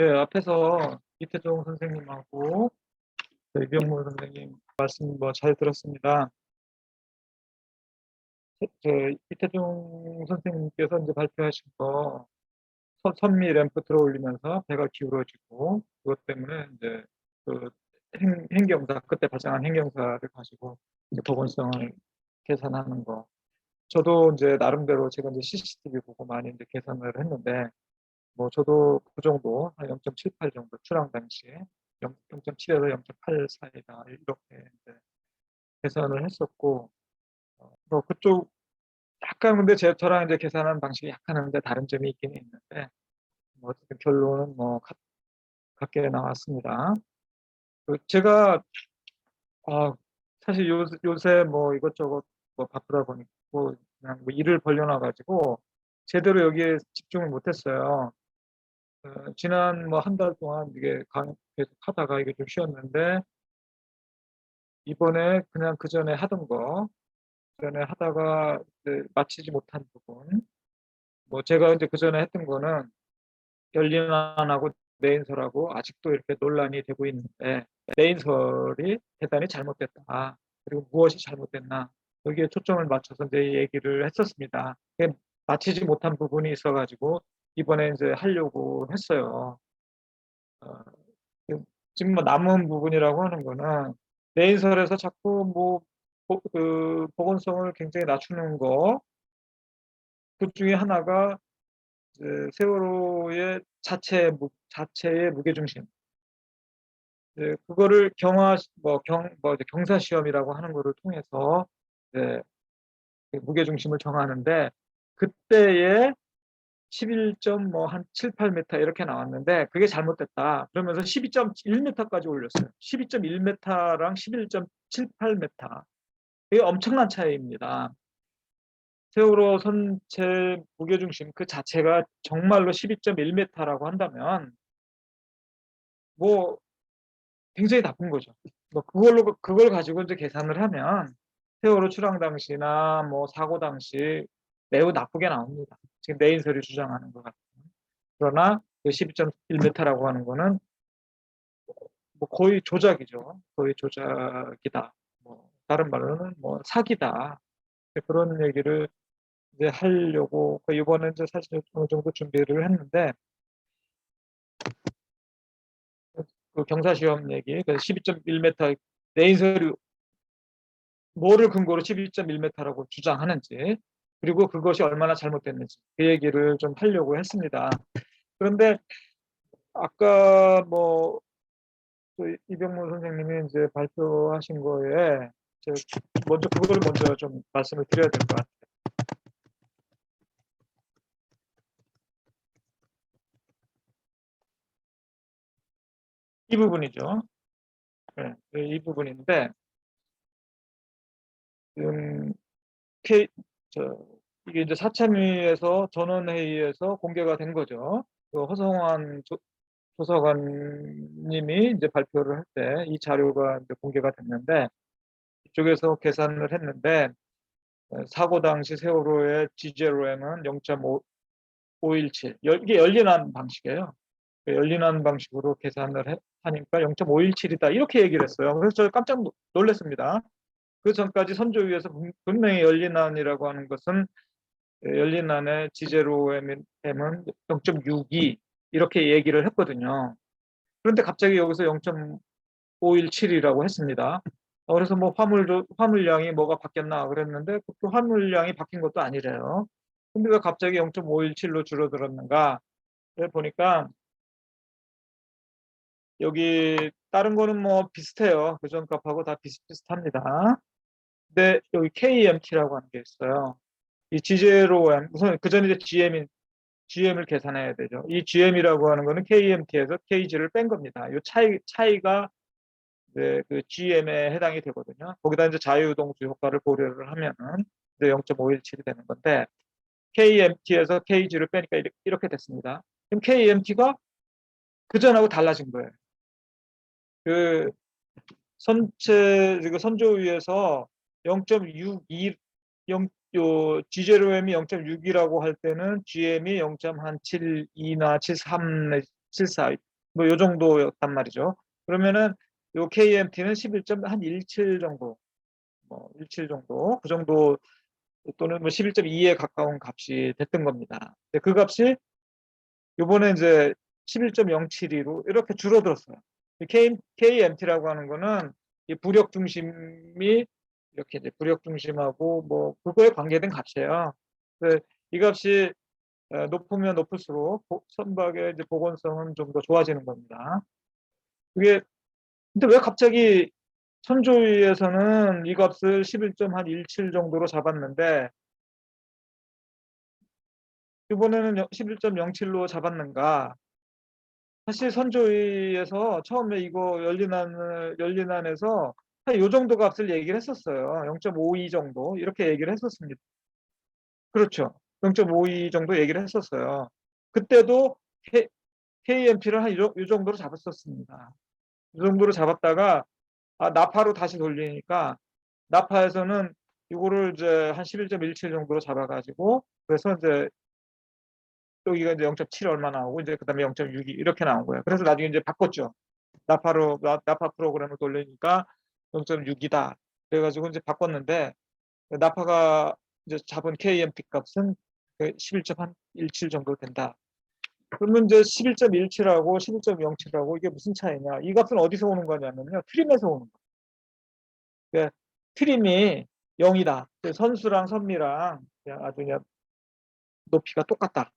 예, 앞에서 이태종 선생님하고 이병무 선생님 말씀 잘 들었습니다. 이태종 선생님께서 이제 발표하신 거 선미 램프 들어올리면서 배가 기울어지고 그것 때문에 이제 그 행경사 그때 발생한 행경사를 가지고 이제 보건성을 계산하는 거. 저도 이제 나름대로 제가 이제 CCTV 보고 많이 이제 계산을 했는데 뭐 저도 그 정도 한 0.78 정도 출항 당시에 0.7에서 0.8 사이다 이렇게 이제 계산을 했었고 뭐 그쪽 약간 근데 저랑 이제 계산한 방식이 약간 근데 다른 점이 있긴 있는데 뭐 어쨌든 결론은 뭐 같게 나왔습니다. 제가 사실 요새 뭐 이것저것 뭐 바쁘다 보니까 뭐 그냥 뭐 일을 벌려놔 가지고 제대로 여기에 집중을 못했어요. 지난 뭐 한 달 동안 이게 계속 하다가 이게 좀 쉬었는데 이번에 그냥 그 전에 하던 거 전에 하다가 이제 마치지 못한 부분 뭐 제가 이제 그 전에 했던 거는 열린안하고 내인설하고 아직도 이렇게 논란이 되고 있는데 내인설이 대단히 잘못됐다. 그리고 무엇이 잘못됐나 여기에 초점을 맞춰서 이제 얘기를 했었습니다. 마치지 못한 부분이 있어가지고 이번에 이제 하려고 했어요. 어, 지금 뭐 남은 부분이라고 하는 거는 내인설에서 자꾸 뭐 그 보건성을 굉장히 낮추는 거, 그 중에 하나가 이제 세월호의 자체의 무게중심, 그거를 이제 경사 시험이라고 하는 거를 통해서 이제 그 무게중심을 정하는데 그때의 11점 뭐 한 7, 8m 이렇게 나왔는데 그게 잘못됐다. 그러면서 12.1m까지 올렸어요. 12.1m랑 11.78m. 이게 엄청난 차이입니다. 세월호 선체 무게중심 그 자체가 정말로 12.1m라고 한다면 뭐 굉장히 나쁜 거죠. 뭐 그걸 가지고 이제 계산을 하면 세월호 출항 당시나 뭐 사고 당시 매우 나쁘게 나옵니다. 지금 내인설이 주장하는 것 같아요. 그러나 그 12.1m라고 하는 거는 뭐 거의 조작이죠. 거의 조작이다. 뭐 다른 말로는 뭐 사기다. 그런 얘기를 이제 하려고 이번에 이제 사실 어느 정도 준비를 했는데 그 경사시험 얘기, 그 12.1m 내인설이 뭐를 근거로 12.1m라고 주장하는지 그리고 그것이 얼마나 잘못됐는지 그 얘기를 좀 하려고 했습니다. 그런데 아까 뭐 이병무 선생님이 이제 발표하신 거에 그거를 먼저 좀 말씀을 드려야 될 것 같아요. 이 부분이죠. 네, 이 부분인데 지금 K, 이게 이제 사참위에서 전원회의에서 공개가 된 거죠. 그 허성환 조사관님이 이제 발표를 할 때 이 자료가 이제 공개가 됐는데 이쪽에서 계산을 했는데 사고 당시 세월호의 G0M은 0.517 이게 열린한 방식이에요. 열린한 방식으로 계산을 하니까 0.517이다 이렇게 얘기를 했어요. 그래서 저 깜짝 놀랐습니다. 그 전까지 선조위에서 분명히 열린안이라고 하는 것은 열린안의 G0M은 0.62 이렇게 얘기를 했거든요. 그런데 갑자기 여기서 0.517이라고 했습니다. 그래서 뭐 화물량이 뭐가 바뀌었나 그랬는데 그 화물량이 바뀐 것도 아니래요. 근데 왜 갑자기 0.517로 줄어들었는가? 보니까 여기 다른 거는 뭐 비슷해요. 그전 값하고 다 비슷비슷합니다. 근데 여기 KMT라고 하는 게 있어요. 이 G0M 우선 그 전에 GM을 계산해야 되죠. 이 GM이라고 하는 거는 KMT에서 KG를 뺀 겁니다. 이 차이가 이제 그 GM에 해당이 되거든요. 거기다 이제 자유동수 효과를 고려를 하면은 이제 0.517이 되는 건데 KMT에서 KG를 빼니까 이렇게 됐습니다. 그럼 KMT가 그전하고 달라진 거예요. 그 선조위에서 0.62 G0M이 0.6이라고 할 때는 GM이 0.72나 73, 74 뭐 요 정도였단 말이죠. 그러면은 요 KMT는 11.17 정도, 뭐 17 정도, 그 정도 또는 뭐 11.2에 가까운 값이 됐던 겁니다. 근데 그 값이 요번에 이제 11.072로 이렇게 줄어들었어요. KMT라고 하는 거는 이 부력 중심이 이렇게 이제 부력 중심하고 뭐 그거에 관계된 값이에요. 이 값이 높으면 높을수록 선박의 이제 보건성은 좀 더 좋아지는 겁니다. 그게 근데 왜 갑자기 선조위에서는 이 값을 11.17 정도로 잡았는데 이번에는 11.07로 잡았는가? 사실 선조위에서 처음에 이거 열린안에서 한 요 정도 값을 얘기를 했었어요. 0.52 정도 이렇게 얘기를 했었습니다. 그렇죠. 0.52 정도 얘기를 했었어요. 그때도 KMP를 한 이 정도로 잡았었습니다. 이 정도로 잡았다가 나파로 다시 돌리니까 나파에서는 이거를 이제 한 11.17 정도로 잡아가지고 그래서 이제 여기가 이제 0.7 얼마 나오고 이제 그다음에 0.62 이렇게 나온 거예요. 그래서 나중에 이제 바꿨죠. 나파 프로그램을 돌리니까 0.6이다. 그래가지고 이제 바꿨는데 나파가 이제 잡은 KMP 값은 11.17 정도 된다. 그러면 이제 11.17하고 11.07하고 이게 무슨 차이냐? 이 값은 어디서 오는 거냐면요. 트림에서 오는 거예요. 그러니까 트림이 0이다. 선수랑 선미랑 아주 그냥 높이가 똑같다.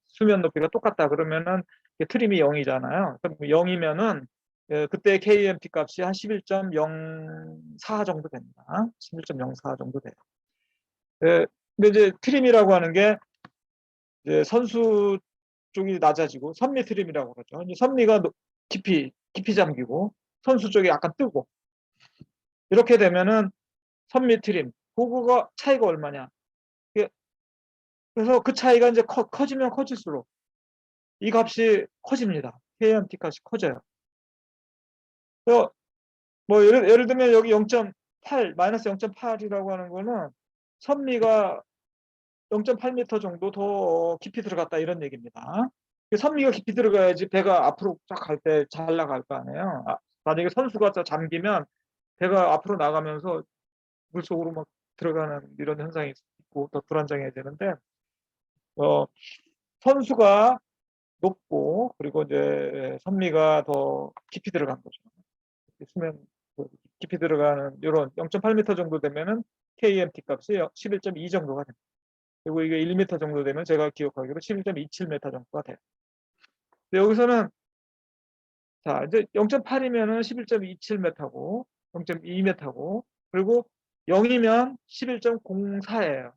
수면 높이가 똑같다. 그러면은 트림이 0이잖아요. 그럼 0이면은 그때 KMT 값이 한 11.04 정도 됩니다. 11.04 정도 돼요. 근데 이제 트림이라고 하는 게 이제 선수 쪽이 낮아지고 선미 트림이라고 그러죠. 이제 선미가 깊이 잠기고 선수 쪽이 약간 뜨고 이렇게 되면은 선미 트림 그거가 차이가 얼마냐? 그래서 그 차이가 이제 커지면 커질수록 이 값이 커집니다. KMT 값이 커져요. 그래서 뭐 예를 들면 여기 0.8 마이너스 0.8이라고 하는 거는 선미가 0.8m 정도 더 깊이 들어갔다 이런 얘기입니다. 선미가 깊이 들어가야지 배가 앞으로 쫙 갈 때 잘 나갈 거 아니에요. 만약에 선수가 잠기면 배가 앞으로 나가면서 물속으로 막 들어가는 이런 현상이 있고 더 불안정해지는데 선수가 높고 그리고 이제 선미가 더 깊이 들어간 거죠. 수면 깊이 들어가는 이런 0.8m 정도 되면은 KMT 값이 11.2 정도가 됩니다. 그리고 이게 1m 정도 되면 제가 기억하기로 11.27m 정도가 돼요. 여기서는 자 이제 0.8이면은 11.27m고 0.2m고 그리고 0이면 11.04예요.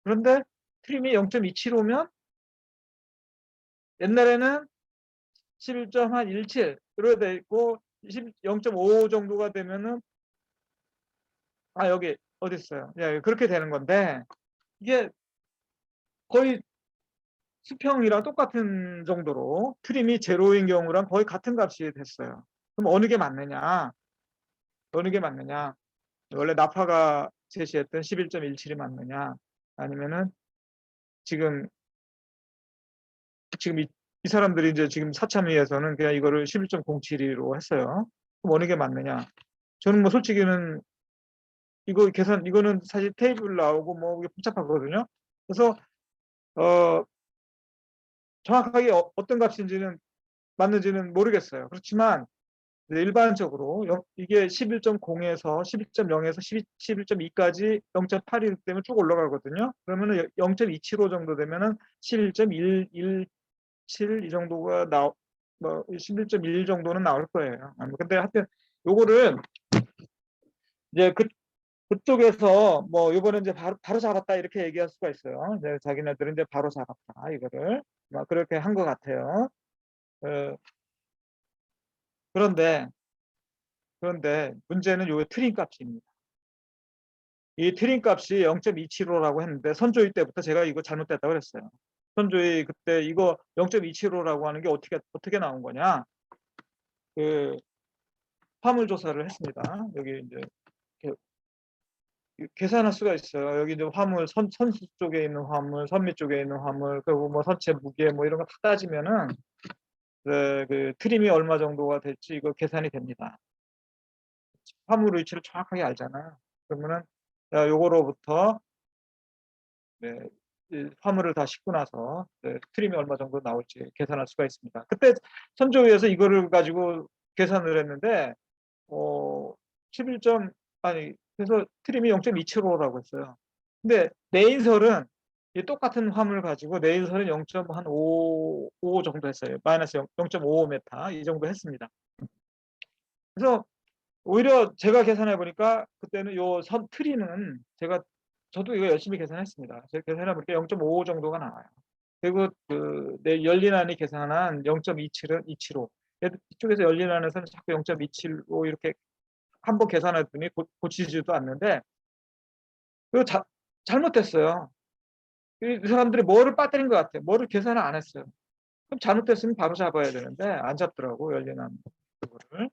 그런데 트림이 0.275면 옛날에는 11.17 이렇게 돼 있고 0.5 정도가 되면은 여기 어디 있어요? 예, 그렇게 되는 건데 이게 거의 수평이랑 똑같은 정도로 트림이 제로인 경우랑 거의 같은 값이 됐어요. 그럼 어느 게 맞느냐? 어느 게 맞느냐? 원래 나파가 제시했던 11.17이 맞느냐? 아니면은 지금 이 사람들이 이제 지금 사참위에서는 그냥 이거를 11.07로 했어요. 그럼 어느 게 맞느냐? 저는 뭐 솔직히는 이거는 사실 테이블 나오고 뭐 복잡하거든요. 그래서 정확하게 어떤 값인지는 맞는지는 모르겠어요. 그렇지만 일반적으로 이게 11.0에서 11.0에서 11.2까지 0.8이기 때문에 쭉 올라가거든요. 그러면은 0.275 정도 되면은 11.117 이 정도가 뭐 11.1 정도는 나올 거예요. 근데 하여튼 요거를 이제 그쪽에서 뭐 이번에 이제 바로 잡았다 이렇게 얘기할 수가 있어요. 이제 자기네들은 이제 바로 잡았다 이거를 막 그렇게 한 것 같아요. 어, 그런데 문제는 요 트림 값입니다. 이 트림 값이 0.275라고 했는데 선조위 때부터 제가 이거 잘못됐다고 그랬어요. 선조위 그때 이거 0.275라고 하는 게 어떻게 나온 거냐? 그 화물 조사를 했습니다. 여기 이제 계산할 수가 있어요. 여기 이제 화물 선수 쪽에 있는 화물, 선미 쪽에 있는 화물, 그리고 뭐 선체 무게 뭐 이런 거 다 따지면은 그 트림이 얼마 정도가 될지 이거 계산이 됩니다. 화물 위치를 정확하게 알잖아요. 그러면은 요거로부터 네, 이 화물을 다 싣고 나서 트림이 얼마 정도 나올지 계산할 수가 있습니다. 그때 선조위에서 이거를 가지고 계산을 했는데 11점 아니 그래서 트림이 0.275라고 했어요. 근데 내인설은 이 똑같은 화물 가지고 내인설은 0.5 정도 했어요. 마이너스 0.55m 이 정도 했습니다. 그래서 오히려 제가 계산해 보니까 그때는 요 선 트림은 저도 이거 열심히 계산했습니다. 제가 계산해 보니까 0.55 정도가 나와요. 그리고 내 열린안이 계산한 0.27은 275. 이쪽에서 열린안에서는 자꾸 0.275 이렇게 한번 계산했더니 고치지도 않는데 이거 잘못됐어요. 이 사람들이 뭐를 빠뜨린 것 같아요. 뭐를 계산을 안 했어요. 그럼 잘못됐으면 바로 잡아야 되는데 안 잡더라고 열린안 그거를.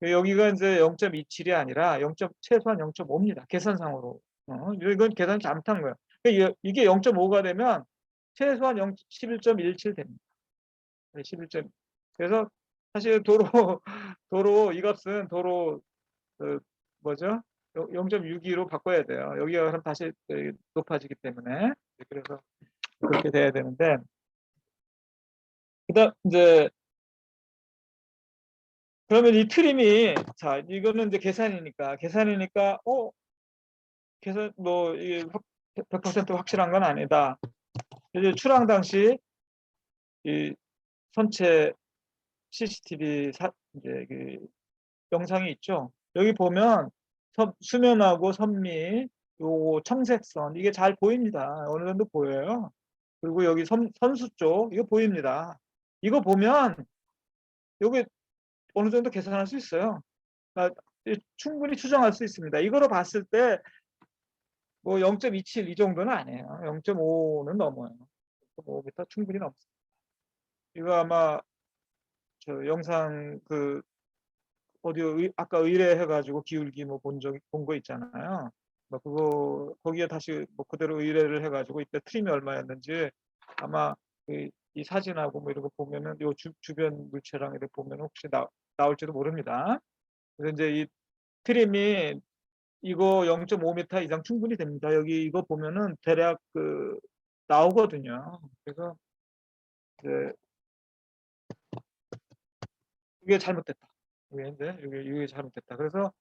여기가 이제 0.27이 아니라 최소한 0.5입니다. 계산상으로. 이건 계산 잘못한 거예요. 이게 0.5가 되면 최소한 11.17 됩니다. 11점. 그래서 사실 도로 이 값은 도로 뭐죠? 0.62로 바꿔야 돼요. 여기가 그럼 다시 높아지기 때문에. 그래서 그렇게 돼야 되는데 그다음 이제 그러면 이 트림이 자 이거는 이제 계산이니까 계산 뭐 이게 100% 확실한 건 아니다. 이제 출항 당시 이 선체 CCTV 이제 그 영상이 있죠. 여기 보면 수면하고 선미 요 청색선 이게 잘 보입니다. 어느 정도 보여요. 그리고 여기 선수 쪽 이거 보입니다. 이거 보면 여기 어느 정도 계산할 수 있어요. 충분히 추정할 수 있습니다. 이거로 봤을 때 뭐 0.27 이 정도는 아니에요. 0.5는 넘어요. 0.5m 충분히 넘습니다. 이거 아마 저 영상 아까 의뢰해가지고 기울기 뭐 본 거 있잖아요. 뭐 그거 거기에 다시 뭐 그대로 의뢰를 해가지고 이때 트림이 얼마였는지 아마 이 사진하고 뭐 이런 거 보면은 요 주변 물체랑 이렇게 보면 혹시 나올지도 모릅니다. 그래서 이제 이 트림이 이거 0.5m 이상 충분히 됩니다. 여기 이거 보면은 대략 나오거든요. 그래서 이제 이게 잘못됐다. 이게 잘못됐다. 그래서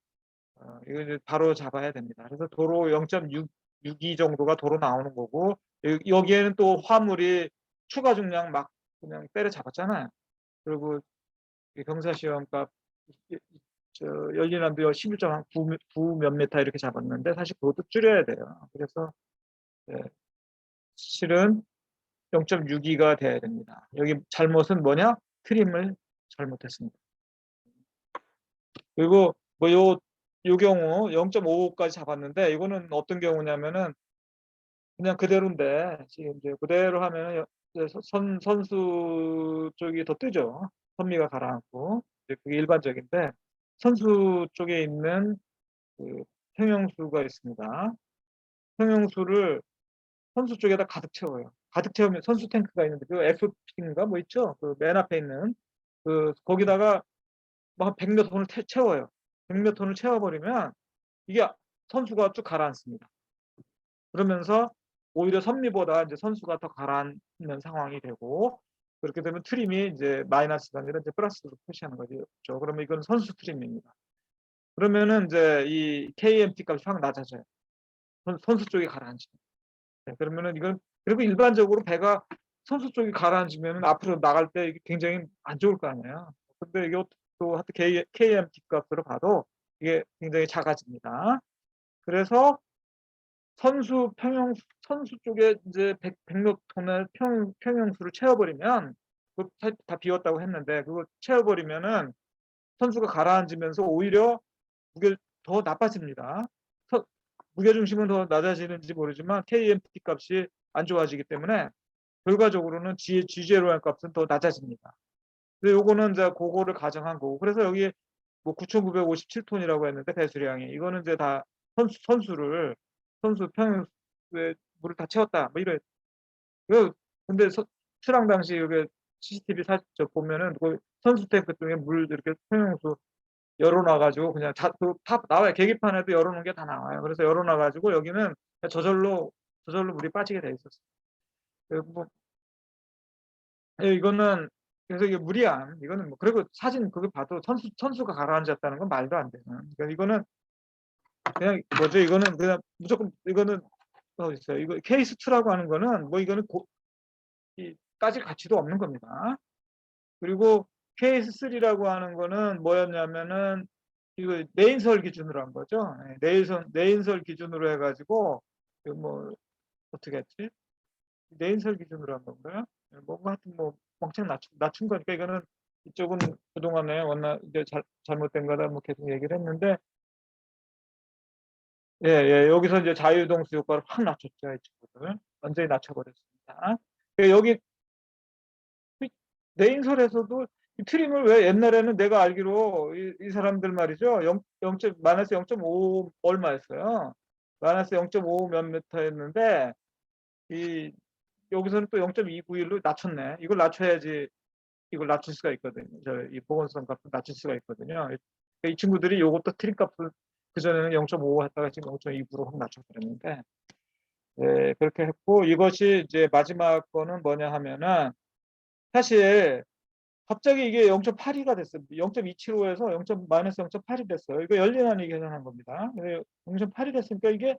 이거 이제 바로 잡아야 됩니다. 그래서 도로 0.62 정도가 도로 나오는 거고 여기에는 또 화물이 추가 중량 막 그냥 때려 잡았잖아요. 그리고 경사시험값 열린함도 11.9 몇 메타 이렇게 잡았는데 사실 그것도 줄여야 돼요. 그래서 실은 0.62가 돼야 됩니다. 여기 잘못은 뭐냐? 트림을 잘못했습니다. 그리고 뭐 요 경우 0.55까지 잡았는데 이거는 어떤 경우냐면은 그냥 그대로인데 지금 이제 그대로 하면은 선수 쪽이 더 뜨죠. 선미가 가라앉고 그게 일반적인데 선수 쪽에 있는 평형수가 있습니다. 평형수를 선수 쪽에다 가득 채워요. 가득 채우면 선수 탱크가 있는데 그 FP인가 뭐 있죠. 그 맨 앞에 있는 거기다가 막 100몇 톤을 채워요. 100몇 톤을 채워버리면 이게 선수가 쭉 가라앉습니다. 그러면서 오히려 선미보다 이제 선수가 더 가라앉는 상황이 되고 그렇게 되면 트림이 이제 마이너스가 아니라 이제 플러스로 표시하는 거죠. 그러면 이건 선수 트림입니다. 그러면은 이제 이 KMT 값이 확 낮아져요. 선수 쪽이 가라앉으면. 네, 그러면은 이건 그리고 일반적으로 배가 선수 쪽이 가라앉으면 앞으로 나갈 때 이게 굉장히 안 좋을 거 아니에요. 근데 이게 또 KMT 값으로 봐도 이게 굉장히 작아집니다. 그래서 선수 쪽에 이제 100몇 톤의 평형수를 채워버리면 다 비웠다고 했는데 그거 채워버리면은 선수가 가라앉으면서 오히려 무게 더 나빠집니다. 무게중심은 더 낮아지는지 모르지만 KMT 값이 안 좋아지기 때문에 결과적으로는 G0의 값은 더 낮아집니다. 근데 요거는 이제 그거를 가정한 거고 그래서 여기 뭐 9,957톤이라고 했는데 배수량이 이거는 이제 다 선수 평에 물을 다 채웠다 뭐 이래. 근데 출항 당시 이게 CCTV 저 보면은 그 선수 탱크 중에 물 이렇게 통용수 열어놔 가지고 그냥 다 나와요. 계기판에도 열어놓은 게 다 나와요. 그래서 열어놔 가지고 여기는 저절로 물이 빠지게 돼 있었어요. 뭐 이거는 그래서 이게 무리한 이거는 뭐 그리고 사진 그거 봐도 선수가 가라앉았다는 건 말도 안 되는. 그러니까 이거는 그냥 뭐죠? 이거는 그냥 무조건 이거는 있어요. 이거 케이스 2라고 하는 거는 뭐 이거는 따질 가치도 없는 겁니다. 그리고 케이스 3라고 하는 거는 뭐였냐면은 이거 내인설 기준으로 한 거죠. 내인설 기준으로 해가지고 뭐 어떻게 했지? 내인설 기준으로 한 건가요? 뭔가 하여튼 뭐 멍청 낮춘 거니까 이거는 이쪽은 그동안에 이제 잘못된 거다 뭐 계속 얘기를 했는데 여기서 이제 자유동수 효과를 확 낮췄죠. 이 친구들 완전히 낮춰버렸습니다. 여기 내인설에서도 이 트림을 왜 옛날에는 내가 알기로 이 사람들 말이죠. 마이너스 0.5 얼마였어요. 마이너스 0.5 몇 미터였는데 여기서는 또 0.291로 낮췄네. 이걸 낮춰야지 이걸 낮출 수가 있거든요. 이 보건성 값을 낮출 수가 있거든요. 이 친구들이 요것도 트림 값을 그전에는 0.5 했다가 지금 0.29로 확 낮춰버렸는데 그렇게 했고 이것이 이제 마지막 거는 뭐냐 하면은 사실 갑자기 이게 0.82가 됐어요. 0.275에서 마이너스 0.8이 됐어요. 이거 열린안이 계산한 겁니다. 0.8이 됐으니까 이게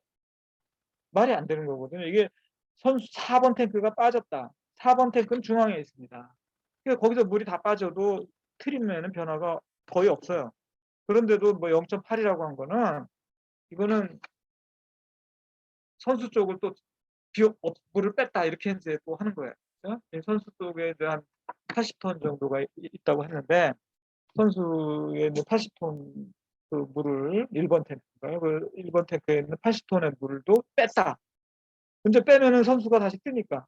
말이 안 되는 거거든요. 이게 선수 4번 탱크가 빠졌다. 4번 탱크는 중앙에 있습니다. 그러니까 거기서 물이 다 빠져도 트림에는 변화가 거의 없어요. 그런데도 뭐 0.8이라고 한 거는 이거는 선수 쪽을 또 물을 뺐다 이렇게 이제 또 하는 거예요. 그렇죠? 선수 쪽에 대한 80톤 정도가 있다고 했는데 선수의 80톤 그 물을 1번 탱크인가요? 그 1번 탱크에 있는 80톤의 물도 뺐다. 근데 빼면은 선수가 다시 뜨니까.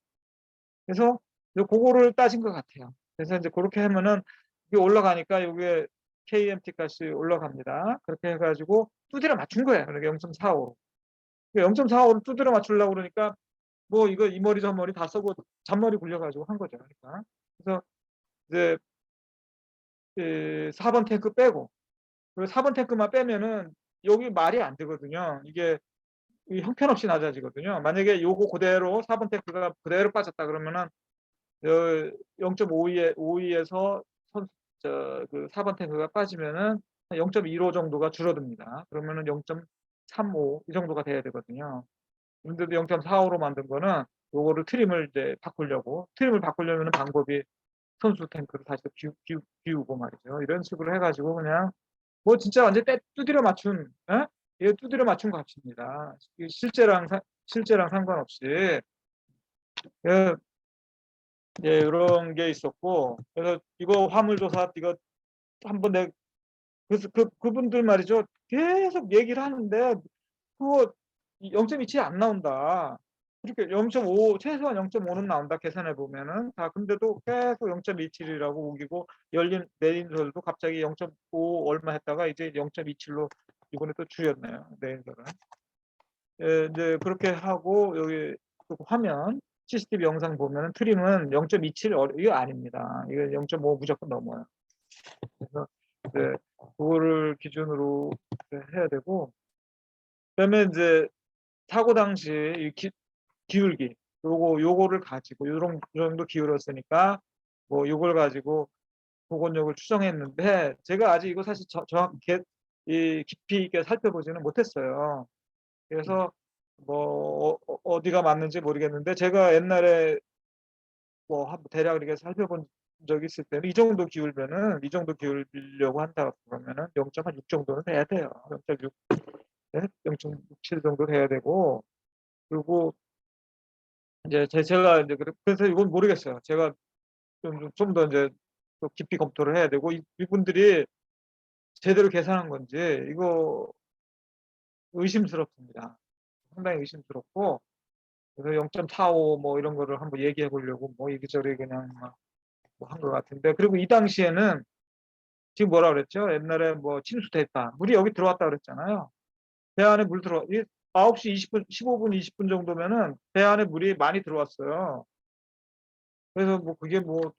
그래서 이제 그거를 따진 것 같아요. 그래서 이제 그렇게 하면은 이게 올라가니까 이게 KMT 값이 올라갑니다. 그렇게 해가지고 두드려 맞춘 거예요. 그러니까 0.45. 0.45를 두드려 맞추려고 그러니까 뭐 이거 이 머리 저 머리 다 써고 잔머리 굴려가지고 한 거죠. 그러니까. 그래서 이제 4번 탱크 빼고 그리고 4번 탱크만 빼면은 여기 말이 안 되거든요. 이게 형편없이 낮아지거든요. 만약에 요거 그대로 4번 탱크가 그대로 빠졌다 그러면은 0.52에서 그 4번 탱크가 빠지면은 0.15 정도가 줄어듭니다. 그러면은 0.35 이 정도가 돼야 되거든요. 근데도 0.45로 만든 거는 요거를 트림을 이제 트림을 바꾸려면 방법이 선수 탱크를 다시 비우고 말이죠. 이런 식으로 해가지고 그냥 뭐 진짜 완전 두드려 맞춘, 이게 두드려 맞춘 값입니다. 실제랑 상관없이. 이런 게 있었고, 그래서 이거 화물조사, 이거 한번 그래서 그분들 말이죠. 계속 얘기를 하는데, 그거 0.27이 안 나온다. 그렇게 0.5, 최소한 0.5는 나온다. 계산해 보면은. 근데도 계속 0.27이라고 우기고, 내인설도 갑자기 0.5 얼마 했다가 이제 0.27로 이번에 또 줄였네요. 내인설은. 이제 그렇게 하고, 여기 화면, CCTV 영상 보면은 트림은 0.27 이거 아닙니다. 이거 0.5 무조건 넘어요. 그래서 그거를 기준으로 해야 되고, 그다음에 이제 사고 당시 이 기울기 요거를 가지고 요런 정도 기울었으니까 뭐 요걸 가지고 보건력을 추정했는데 제가 아직 이거 사실 정확히 깊이 있게 살펴보지는 못했어요. 그래서 뭐 어디가 맞는지 모르겠는데 제가 옛날에 뭐 대략 이렇게 살펴본 적이 있을 때는 이 정도 기울려고 한다 그러면은 0.6 정도는 돼야 돼요. 0.6, 0.67 정도 돼야 되고 그리고 이제 제가 이제 그래서 이건 모르겠어요. 제가 좀 더 이제 또 깊이 검토를 해야 되고 이분들이 제대로 계산한 건지 이거 의심스럽습니다. 상당히 의심스럽고 그래서 0.45 뭐 이런 거를 한번 얘기해 보려고 뭐 이리저리 그냥 뭐 한 것 같은데 그리고 이 당시에는 지금 뭐라 그랬죠? 옛날에 뭐 침수됐다. 물이 여기 들어왔다 그랬잖아요. 배 안에 물 9시 20분, 15분, 20분 정도면은 배 안에 물이 많이 들어왔어요. 그래서 뭐 그게 뭐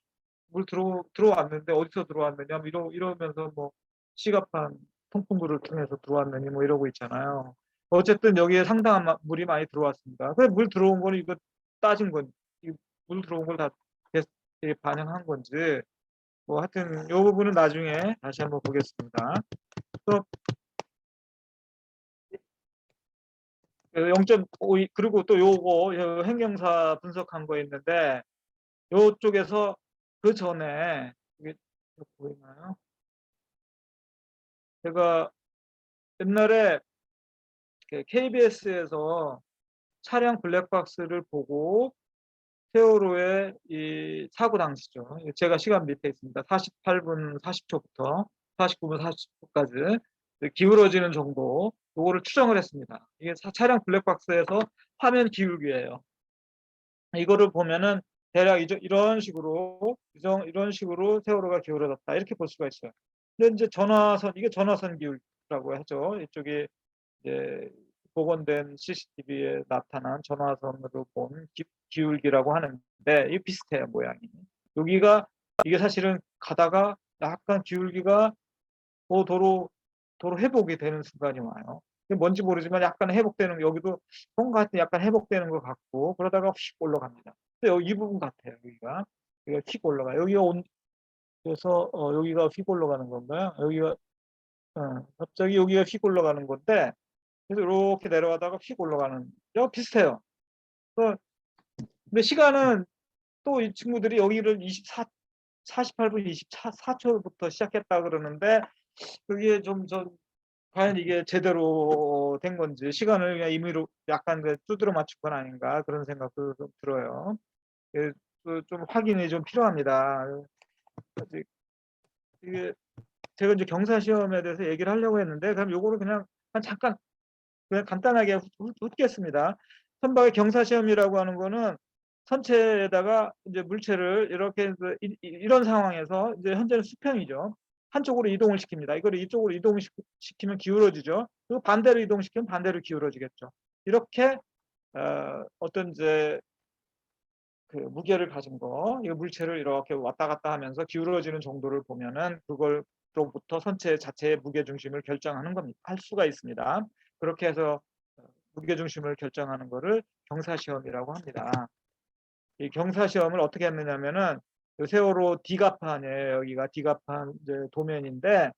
물 들어왔는데 어디서 들어왔느냐 뭐 이러면서 뭐 시갑한 통풍구를 통해서 들어왔느니 뭐 이러고 있잖아요. 어쨌든 여기에 상당한 물이 많이 들어왔습니다. 그 물 들어온 거는 이거 따진 건, 물 들어온 걸 다 반영한 건지 뭐 하여튼 요 부분은 나중에 다시 한번 보겠습니다. 또 0.5 그리고 또 요거 행경사 분석한 거 있는데 요쪽에서 그 전에 이게 보이나요? 제가 옛날에 KBS에서 차량 블랙박스를 보고 세월호의 이 사고 당시죠. 제가 시간 밑에 있습니다. 48분 40초부터 49분 40초까지 기울어지는 정도 요거를 추정을 했습니다. 이게 차량 블랙박스에서 화면 기울기예요. 이거를 보면은 대략 이런 식으로 세월호가 기울어졌다 이렇게 볼 수가 있어요. 근데 이제 이게 전화선 기울기라고 하죠. 이쪽이 이제 복원된 CCTV에 나타난 전화선으로 본 기울기라고 하는데 이게 비슷해요, 모양이. 여기가 이게 사실은 가다가 약간 기울기가 도로 회복이 되는 순간이 와요. 뭔지 모르지만 약간 회복되는, 여기도 뭔가 약간 회복되는 것 같고 그러다가 휙 올라갑니다. 근데 이 부분 같아요. 여기가 휙 올라가. 그래서 여기가 휙 올라가는 건가요? 여기가 갑자기 여기가 휙 올라가는 건데 그래서 이렇게 내려가다가 휙 올라가는, 비슷해요. 근데 시간은 또 이 친구들이 여기를 48분 24초부터 시작했다 그러는데 그게 과연 이게 제대로 된 건지 시간을 그냥 임의로 약간 두드려 맞춘 건 아닌가 그런 생각도 좀 들어요. 좀 확인이 좀 필요합니다. 이게 제가 이제 경사 시험에 대해서 얘기를 하려고 했는데 그럼 요거를 그냥 잠깐 그냥 간단하게 훑겠습니다. 선박의 경사 시험이라고 하는 거는 선체에다가 이제 물체를 이렇게 이런 상황에서 이제 현재는 수평이죠. 한쪽으로 이동을 시킵니다. 이거를 이쪽으로 이동시키면 기울어지죠. 그리고 반대로 이동시키면 반대로 기울어지겠죠. 이렇게 어떤 이제 그 무게를 가진 거, 이 물체를 이렇게 왔다 갔다 하면서 기울어지는 정도를 보면은 그걸로부터 선체 자체의 무게 중심을 결정하는 겁니다. 할 수가 있습니다. 그렇게 해서 무게 중심을 결정하는 거를 경사시험이라고 합니다. 이 경사시험을 어떻게 했느냐면은 세월호 D갑판이에요. 여기가 D갑판 이제 도면인데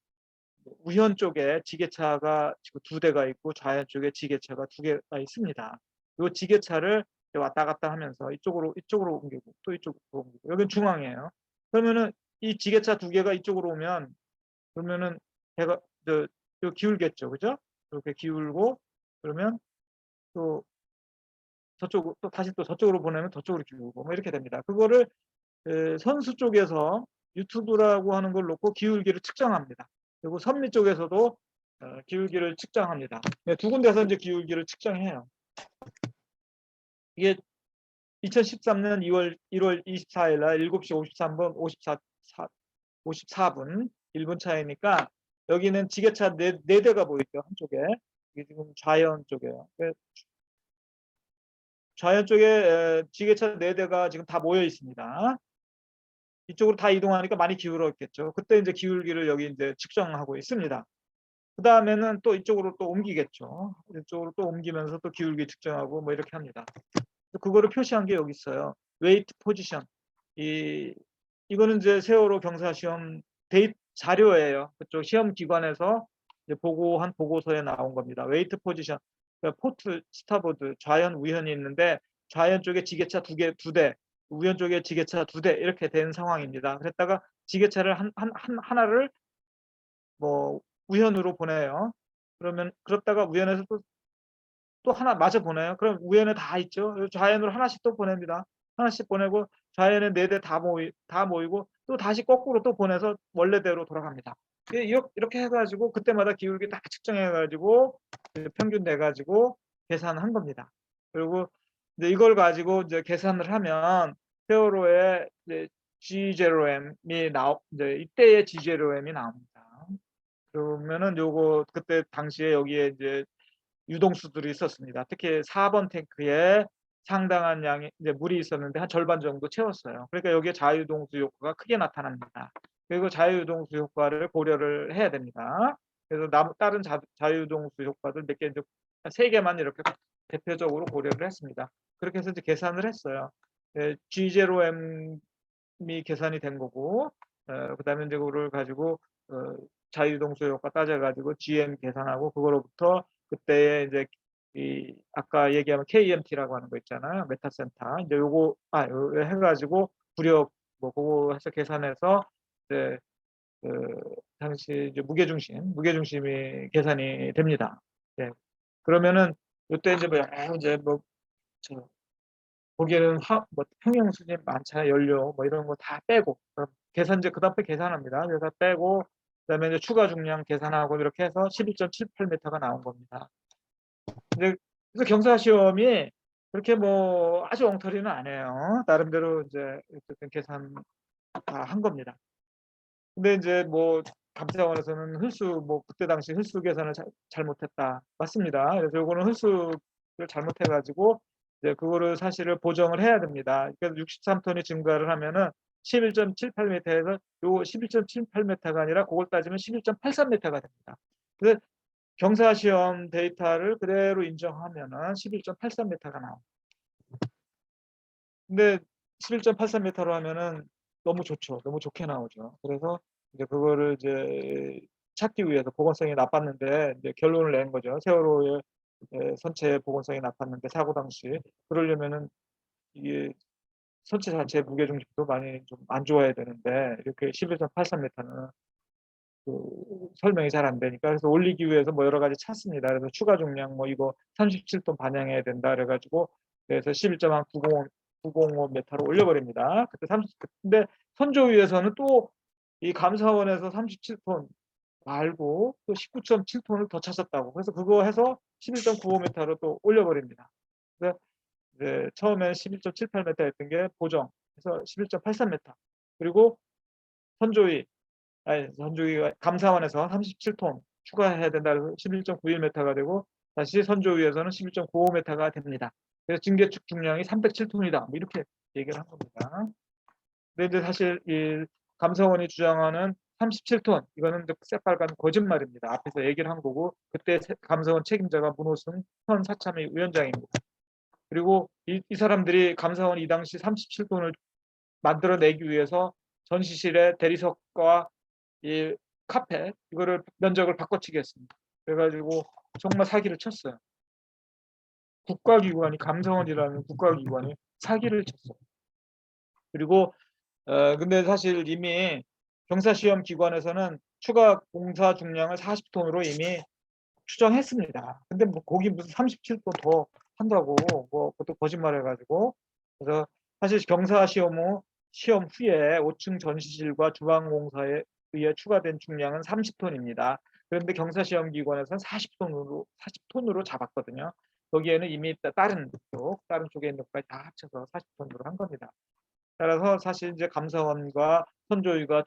우현 쪽에 지게차가 지금 2대가 있고 좌현 쪽에 지게차가 2개가 있습니다. 이 지게차를 왔다 갔다 하면서 이쪽으로 옮기고 또 이쪽으로 옮기고 여기는 중앙이에요. 그러면은 이 지게차 2개가 이쪽으로 오면 그러면은 배가 기울겠죠, 그죠? 이렇게 기울고 그러면 또 저쪽 또 다시 또 저쪽으로 보내면 저쪽으로 기울고 뭐 이렇게 됩니다. 그거를 선수 쪽에서 유튜브라고 하는 걸 놓고 기울기를 측정합니다. 그리고 선미 쪽에서도 기울기를 측정합니다. 네, 두 군데서 이제 기울기를 측정해요. 이게 2013년 1월 24일 날 7시 53분 54분 1분 차이니까 여기는 지게차 4대가 보이죠. 한쪽에. 이게 지금 좌현 쪽이에요. 좌현 쪽에 지게차 4대가 지금 다 모여 있습니다. 이쪽으로 다 이동하니까 많이 기울었겠죠. 그때 이제 기울기를 여기 이제 측정하고 있습니다. 그 다음에는 또 이쪽으로 또 옮기겠죠. 이쪽으로 또 옮기면서 또 기울기 측정하고 뭐 이렇게 합니다. 그거를 표시한 게 여기 있어요. 웨이트 포지션. 이거는 이제 세월호 경사 시험 자료예요. 그쪽 시험 기관에서 이제 보고한 보고서에 나온 겁니다. 웨이트 포지션. 그러니까 포트, 스타보드, 좌현, 우현이 있는데 좌현 쪽에 지게차 2대, 우현 쪽에 지게차 2대 이렇게 된 상황입니다. 그랬다가 지게차를 하나를 뭐 우현으로 보내요. 그렇다가 우현에서 또 하나 마저 보내요. 그럼 우현에 다 있죠. 좌현으로 하나씩 또 보냅니다. 하나씩 보내고 좌현에 4대 다 모이고 또 다시 거꾸로 또 보내서 원래대로 돌아갑니다. 이렇게 해가지고 그때마다 기울기 딱 측정해가지고 평균 내가지고 계산한 겁니다. 그리고 이제 이걸 가지고 이제 계산을 하면 세월호의 G0M이 이제 이때의 G0M이 나옵니다. 그러면은 요거 그때 당시에 여기에 이제 유동수들이 있었습니다. 특히 4번 탱크에 상당한 양의 이제 물이 있었는데 한 절반 정도 채웠어요. 그러니까 여기에 자유동수 효과가 크게 나타납니다. 그리고 자유동수 효과를 고려를 해야 됩니다. 그래서 다른 자유동수 효과들 몇 개, 이제 3개만 이렇게 대표적으로 고려를 했습니다. 그렇게 해서 이제 계산을 했어요. G0M이 계산이 된 거고, 그다음에 이제 그거를 가지고 자유동수 효과 따져가지고 GM 계산하고, 그거로부터 그때의 이제 이 아까 얘기하면 KMT라고 하는 거 있잖아요. 메타센터. 이제 요거 해가지고 부력 뭐 그거 해서 계산해서 이제 그 당시 이제 무게중심이 계산이 됩니다. 네. 그러면은 이때 이제 저 거기에는 뭐 평형 수준 많잖아요. 연료 뭐 이런 거 다 빼고 계산 이제 그다음에 계산합니다. 그래서 빼고 그다음에 이제 추가 중량 계산하고 이렇게 해서 11.78m가 나온 겁니다. 이제 그래서 경사 시험이 그렇게 뭐 아주 엉터리는 아니에요. 나름대로 이제 어쨌든 계산 다 한 겁니다. 근데 이제 뭐 감사원에서는 뭐 그때 당시 흡수 계산을 잘못했다. 맞습니다. 그래서 요거는 흡수를 잘못해가지고 이제 그거를 사실을 보정을 해야 됩니다. 그래서 63톤이 증가를 하면은 11.78m에서 요 11.78m가 아니라 그걸 따지면 11.83m가 됩니다. 그래서 경사 시험 데이터를 그대로 인정하면은 11.83m가 나옵니다. 근데 11.83m로 하면은 너무 좋죠. 너무 좋게 나오죠. 그래서 이제 그거를 이제 찾기 위해서 보건성이 나빴는데 이제 결론을 낸 거죠. 세월호의 선체 보건성이 나빴는데 사고 당시 그러려면은 이게 선체 자체 무게 중심도 많이 좀 안 좋아야 되는데 이렇게 11.83m는 설명이 잘 안 되니까 그래서 올리기 위해서 뭐 여러 가지 찾습니다. 그래서 추가 중량 뭐 이거 37톤 반영해야 된다 그래가지고 그래서 11.905m로 올려버립니다. 근데 선조위에서는 또 이 감사원에서 37톤 말고 또 19.7톤을 더 찾았다고. 그래서 그거 해서 11.95m로 또 올려버립니다. 그래서 이제 처음에 11.78m 했던 게 보정. 그래서 11.83m. 그리고 선조위 선조위가 감사원에서 37톤 추가해야 된다. 그래서 11.91m가 되고 다시 선조위에서는 11.95m가 됩니다. 그래서 징계축 중량이 307톤이다. 뭐 이렇게 얘기를 한 겁니다. 근데 이제 사실 이 감사원이 주장하는 37톤 이거는 새빨간 거짓말입니다. 앞에서 얘기를 한 거고 그때 감사원 책임자가 문호승 현 사참위 위원장입니다. 그리고 이 사람들이 감사원이 이 당시 37톤을 만들어내기 위해서 전시실에 대리석과 이 카페 이거를 면적을 바꿔치기 했습니다. 그래가지고 정말 사기를 쳤어요. 국가기관이 감사원이라는 국가기관이 사기를 쳤어요. 그리고 근데 사실 이미 경사시험 기관에서는 추가 공사 중량을 40톤으로 이미 추정했습니다. 근데 뭐 거기 무슨 37톤 더 한다고 뭐 그것도 거짓말해가지고 그래서 사실 시험 후에 5층 전시실과 주방공사에 의해 추가된 중량은 30톤입니다. 그런데 경사시험기관에서는 40톤으로 잡았거든요. 거기에는 이미 다른 쪽에 있는 것까지 다 합쳐서 40톤으로 한 겁니다. 따라서 사실 이제 감사원과 선조위가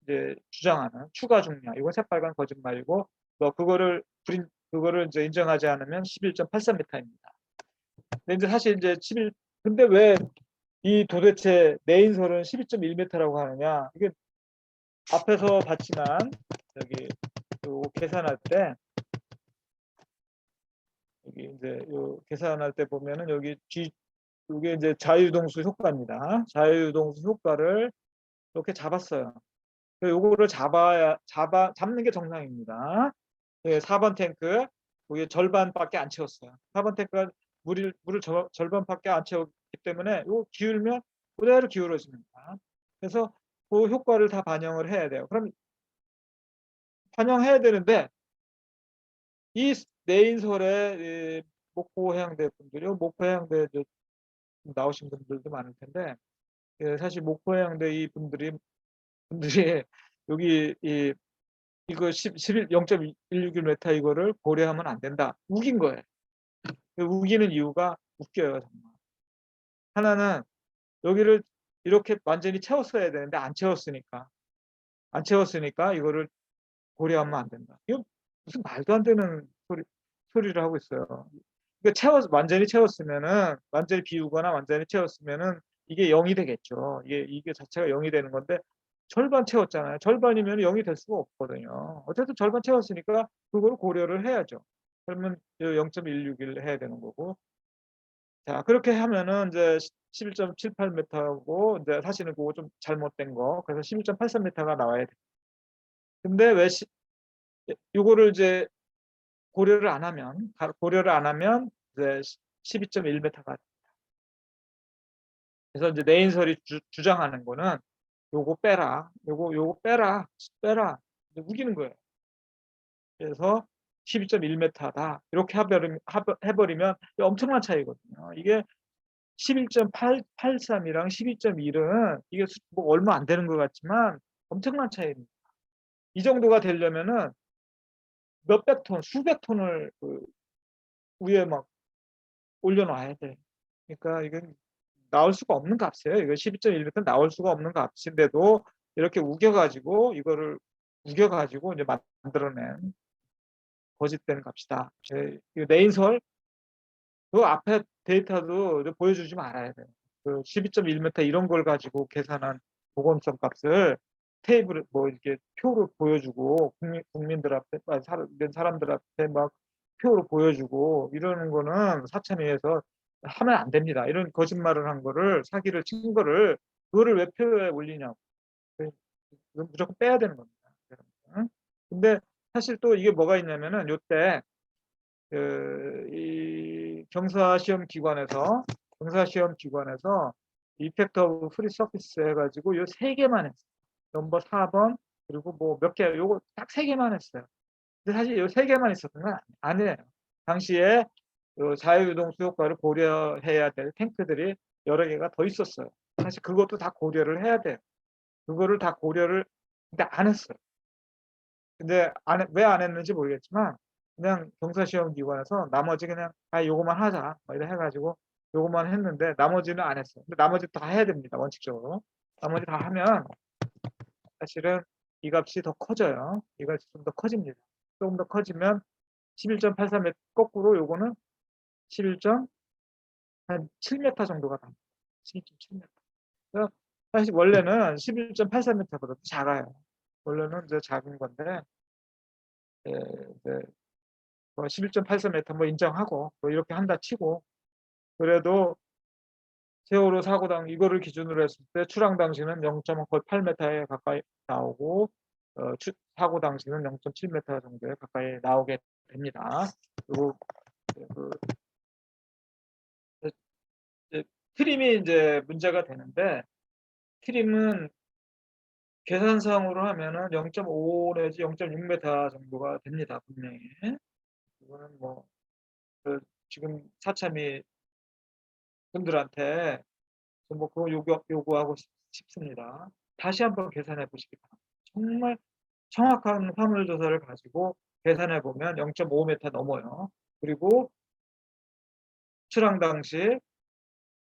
이제 주장하는 추가 중량 이건 새빨간 거짓말이고 뭐 그거를 이제 인정하지 않으면 11.83m입니다. 근데 이제 사실 이제 근데 왜 이 도대체 내인설은 12.1m라고 하느냐? 이게 앞에서 봤지만 여기 계산할 때 여기 이제 계산할 때 보면은 여기 이게 이제 자유동수 효과입니다. 자유동수 효과를 이렇게 잡았어요. 요거를 잡는 게 정상입니다. 4번 탱크 거기 절반밖에 안 채웠어요. 4번 탱크가 물을 절반밖에 안 채웠기 때문에 요 기울면 그대로 기울어집니다. 그래서 그 효과를 다 반영을 해야 돼요. 그럼 반영해야 되는데 이 내인설의 목포해양대 분들이 목포해양대 나오신 분들도 많을 텐데 사실 목포해양대 이 분들이 여기 이거 0.161m 이거를 고려하면 안 된다. 우긴 거예요. 우기는 이유가 웃겨요. 정말. 하나는 여기를 이렇게 완전히 채웠어야 되는데 안 채웠으니까 이거를 고려하면 안 된다. 이거 무슨 말도 안 되는 소리를 하고 있어요. 완전히 채웠으면은, 완전히 비우거나 완전히 채웠으면은 이게 0이 되겠죠. 이게 자체가 0이 되는 건데, 절반 채웠잖아요. 절반이면 0이 될 수가 없거든요. 어쨌든 절반 채웠으니까 그걸 고려를 해야죠. 그러면 0.161 해야 되는 거고. 자, 그렇게 하면은 이제 11.78m고, 이제 사실은 그거 좀 잘못된 거. 그래서 11.83m가 나와야 돼. 근데 왜 이거를 이제 고려를 안 하면 이제 12.1m가. 그래서 이제 내인설이 주장하는 거는 요거 빼라, 요거 빼라 이제 우기는 거예요. 그래서 12.1m다 이렇게 해버리면 엄청난 차이거든요. 이게 11.83이랑 12.1은 이게 뭐 얼마 안 되는 것 같지만 엄청난 차이입니다. 이 정도가 되려면은 몇백 톤, 수백 톤을 그 위에 막 올려놔야 돼. 그러니까 이건 나올 수가 없는 값이에요. 이거 12.1m 나올 수가 없는 값인데도 이렇게 이거를 우겨가지고 이제 만들어낸 거짓된 값이다. 이 내인설 그 앞에 데이터도 보여주지 말아야 돼요. 그 12.1m 이런 걸 가지고 계산한 보건성 값을 테이블 뭐 이렇게 표로 보여주고 국민들 앞에 사람들 앞에 막 표로 보여주고 이러는 거는 사참위에서 하면 안 됩니다. 이런 거짓말을 한 거를 사기를 친 거를 그거를 왜 표에 올리냐고. 이건 무조건 빼야 되는 겁니다. 근데 사실 또 이게 뭐가 있냐면은 요때 이 경사시험 기관에서 이펙트 오브 프리 서피스 해가지고 요 세 개만 했어요. 넘버 4번 그리고 뭐 몇 개, 요거 딱 세 개만 했어요. 근데 사실 요 세 개만 있었던 건 아니에요. 당시에 자유유동수 효과를 고려해야 될 탱크들이 여러 개가 더 있었어요. 사실 그것도 다 고려를 해야 돼요. 그거를 다 고려를 근데 안 했어요. 근데 왜 안 했는지 모르겠지만 그냥 경사시험기관에서 나머지 그냥 요거만 하자 이래 해가지고 요거만 했는데 나머지는 안 했어요. 근데 나머지 다 해야 됩니다. 원칙적으로. 나머지 다 하면 사실은 이 값이 더 커져요. 이 값이 좀 더 커집니다. 조금 더 커지면 11.83m 거꾸로 요거는 11.7m 정도가 됩니다. 11.7m. 사실 원래는 11.83m보다 작아요. 원래는 이제 작은 건데 이제 11.83m 뭐 인정하고 뭐 이렇게 한다 치고 그래도 세월호 사고당 이거를 기준으로 했을 때 출항 당시는 0.8m에 가까이 나오고 사고 당시는 0.7m 정도에 가까이 나오게 됩니다. 그리고 그 트림이 이제 문제가 되는데 트림은 계산상으로 하면은 0.5 내지 0.6m 정도가 됩니다. 분명히. 이거는 뭐 지금 사참이 분들한테 뭐 그거 요구하고 싶습니다. 다시 한번 계산해 보시기 바랍니다. 정말 정확한 화물 조사를 가지고 계산해 보면 0.5m 넘어요. 그리고 출항 당시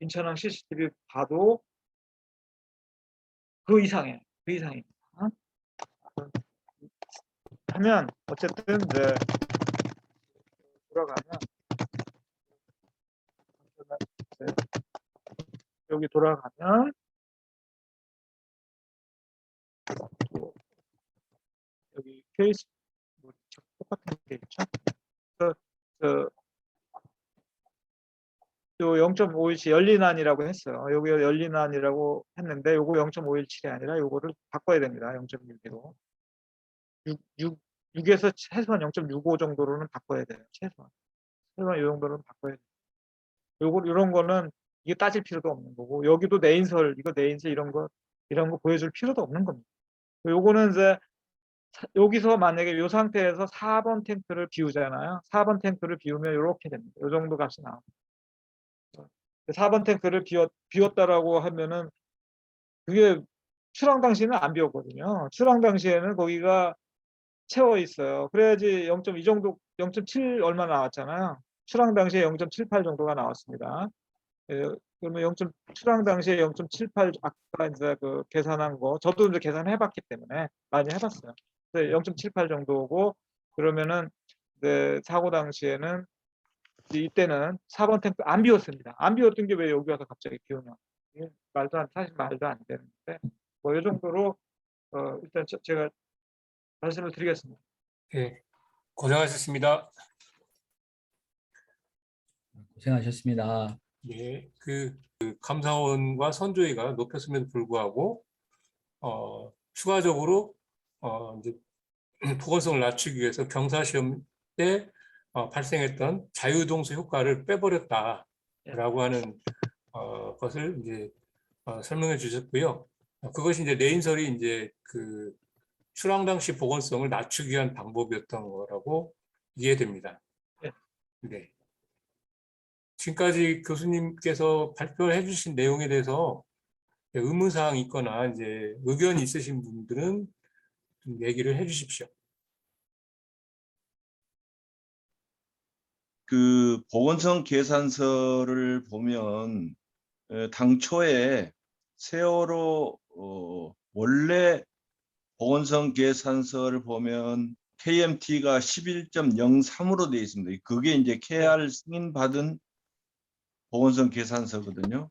인천항 CCTV 봐도 그 이상이에요. 그 이상입니다. 하면 어쨌든 이제 돌아가면 여기 돌아가면 여기 케이스 뭐 똑같은 게 있죠. 그 0.517 열린안이라고 했어요. 여기 열린안이라고 했는데 요거 0.517이 아니라 요거를 바꿔야 됩니다. 0.6으로 6에서 최소한 0.65 정도로는 바꿔야 돼요. 최소한 이 정도는 바꿔야 돼요. 이런 거는 이게 따질 필요도 없는 거고 여기도 내인설 이런 거 보여줄 필요도 없는 겁니다. 요거는 이제 여기서 만약에 이 상태에서 4번 탱크를 비우잖아요. 4번 탱크를 비우면 이렇게 됩니다. 이 정도 값이 나옵니다. 4번 탱크를 비웠다라고 하면은 그게 출항 당시에는 안 비웠거든요. 출항 당시에는 거기가 채워 있어요. 그래야지 0.2 정도, 0.7 얼마 나왔잖아요. 출항 당시에 0.78 정도가 나왔습니다. 그러면 출항 당시에 0.78 아까 이제 그 계산한 거 저도 이제 계산해봤기 때문에 많이 해봤어요. 0.78 정도고 그러면은 사고 당시에는 이때는 4번 탱크 안 비웠습니다. 안 비웠던 게 왜 여기 와서 갑자기 비우냐. 사실 말도 안 되는데 뭐 이 정도로 일단 제가 말씀을 드리겠습니다. 네, 고생하셨습니다. 고생하셨습니다. 예, 그 감사원과 선조위가 높였음에도 불구하고 추가적으로 이제 보건성을 낮추기 위해서 경사시험 때 발생했던 자유동수 효과를 빼버렸다라고 하는 것을 이제 설명해 주셨고요. 그것이 이제 내인설이 이제 그 출항 당시 보건성을 낮추기 위한 방법이었던 거라고 이해됩니다. 네. 지금까지 교수님께서 발표해 주신 내용에 대해서 의문사항이 있거나 이제 의견이 있으신 분들은 좀 얘기를 해 주십시오. 그 보건성 계산서를 보면 당초에 세월호 원래 보건성 계산서를 보면 KMT가 11.03으로 되어 있습니다. 그게 이제 KR 승인 받은 보건성 계산서거든요.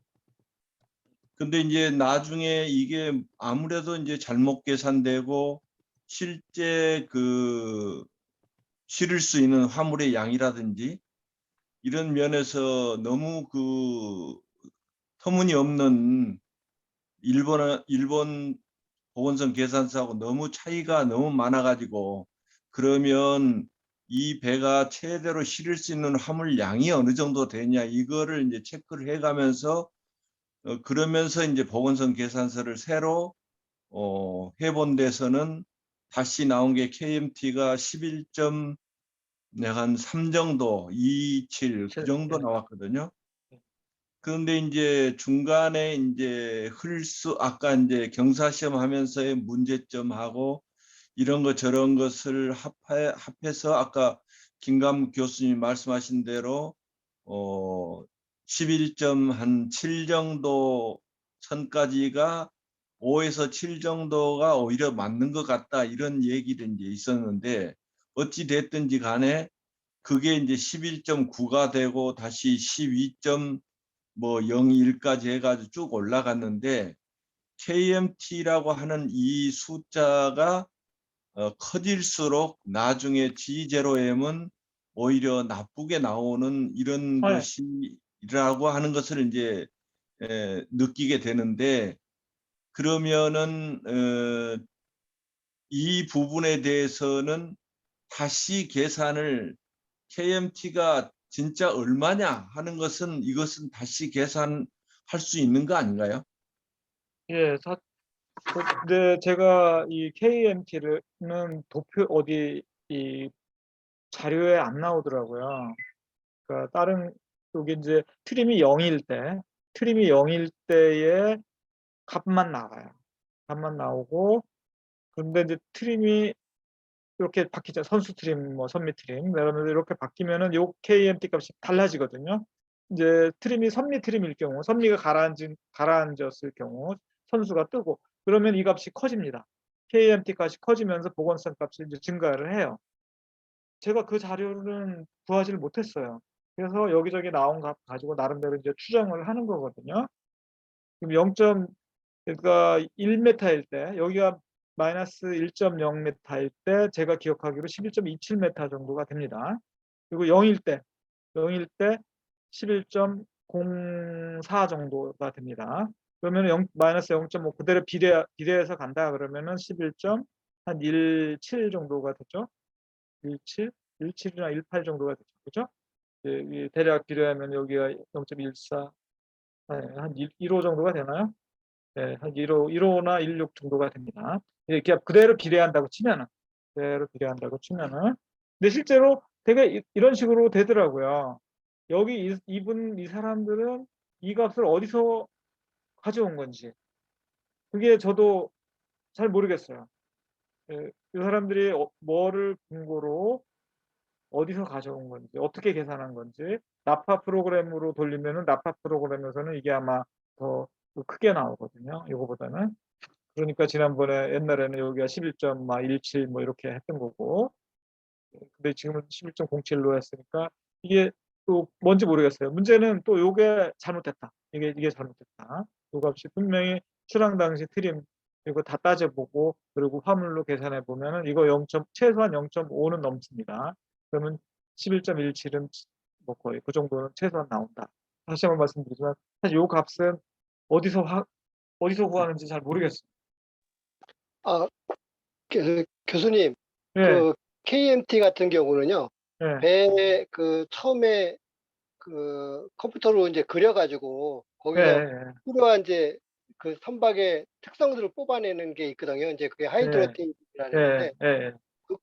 근데 이제 나중에 이게 아무래도 이제 잘못 계산되고 실제 그 실을 수 있는 화물의 양이라든지 이런 면에서 너무 그 터무니없는 일본 보건성 계산서하고 너무 차이가 너무 많아가지고 그러면 이 배가 최대로 실을 수 있는 화물 양이 어느 정도 되냐 이거를 이제 체크를 해가면서 그러면서 이제 보건성 계산서를 새로 해본 데서는 다시 나온 게 KMT가 11점 한 3 정도, 27, 그 정도 나왔거든요. 그런데 이제 중간에 이제 아까 이제 경사시험 하면서의 문제점하고 이런 것 저런 것을 합해서 아까 김감 교수님 말씀하신 대로 11.7 정도 선까지가 5에서 7 정도가 오히려 맞는 것 같다 이런 얘기도 이제 있었는데 어찌 됐든지 간에 그게 이제 11.9가 되고 다시 12.01까지 해가지고 쭉 올라갔는데 KMT라고 하는 이 숫자가 커질수록 나중에 G0M은 오히려 나쁘게 나오는 이런 것이라고 하는 것을 이제 느끼게 되는데 그러면은 이 부분에 대해서는 다시 계산을 KMT가 진짜 얼마냐 하는 것은 이것은 다시 계산할 수 있는 거 아닌가요? 예, 근데 제가 이 KMT는 도표 어디 이 자료에 안 나오더라고요. 그러니까 다른 여기 이제 트림이 0일 때의 값만 나와요. 값만 나오고 근데 이제 트림이 이렇게 바뀌죠. 선수 트림, 뭐 선미 트림, 그러면 이렇게 바뀌면은 요 KMT 값이 달라지거든요. 이제 트림이 선미 트림일 경우, 선미가 가라앉았을 경우 선수가 뜨고 그러면 이 값이 커집니다. KMT 값이 커지면서 보건성 값이 이제 증가를 해요. 제가 그 자료는 구하지를 못했어요. 그래서 여기저기 나온 값 가지고 나름대로 이제 추정을 하는 거거든요. 그럼 0. 그러니까 1m일 때 여기가 마이너스 1.0m일 때 제가 기억하기로 11.27m 정도가 됩니다. 그리고 0일 때 11.04 정도가 됩니다. 그러면 마이너스 0.5 그대로 비례해서 간다 그러면은 11.17 정도가 되죠. 17이나 18 정도가 되죠. 그죠? 대략 비례하면 여기가 0.14 한 1호 정도가 되나요? 네, 한 1호나 16 정도가 됩니다. 이렇게 그대로 비례한다고 치면은, 근데 실제로 되게 이런 식으로 되더라고요. 여기 이 사람들은 이 값을 어디서 가져온 건지, 그게 저도 잘 모르겠어요. 이 사람들이 뭐를 근거로 어디서 가져온 건지, 어떻게 계산한 건지, 나파 프로그램으로 돌리면은 나파 프로그램에서는 이게 아마 더 크게 나오거든요. 이거보다는. 그러니까 지난번에 옛날에는 여기가 11.17 뭐 이렇게 했던 거고 근데 지금은 11.07로 했으니까 이게 또 뭔지 모르겠어요. 문제는 또 요게 잘못됐다. 이게 잘못됐다. 요 값이 분명히 출항 당시 트림 이거 다 따져보고 그리고 화물로 계산해 보면은 이거 0. 최소한 0.5는 넘습니다. 그러면 11.17은 뭐 거의 그 정도는 최소한 나온다. 다시 한번 말씀드리지만 사실 요 값은 어디서 구하는지 잘 모르겠어요. 아, 교수님, 네, 그 KMT 같은 경우는요, 네, 배 처음에 컴퓨터로 이제 그려가지고 네, 거기서 네, 필요한 이제 그 선박의 특성들을 뽑아내는 게 있거든요. 이제 그게 하이드로 네, 테이프라는 네, 건데, 네,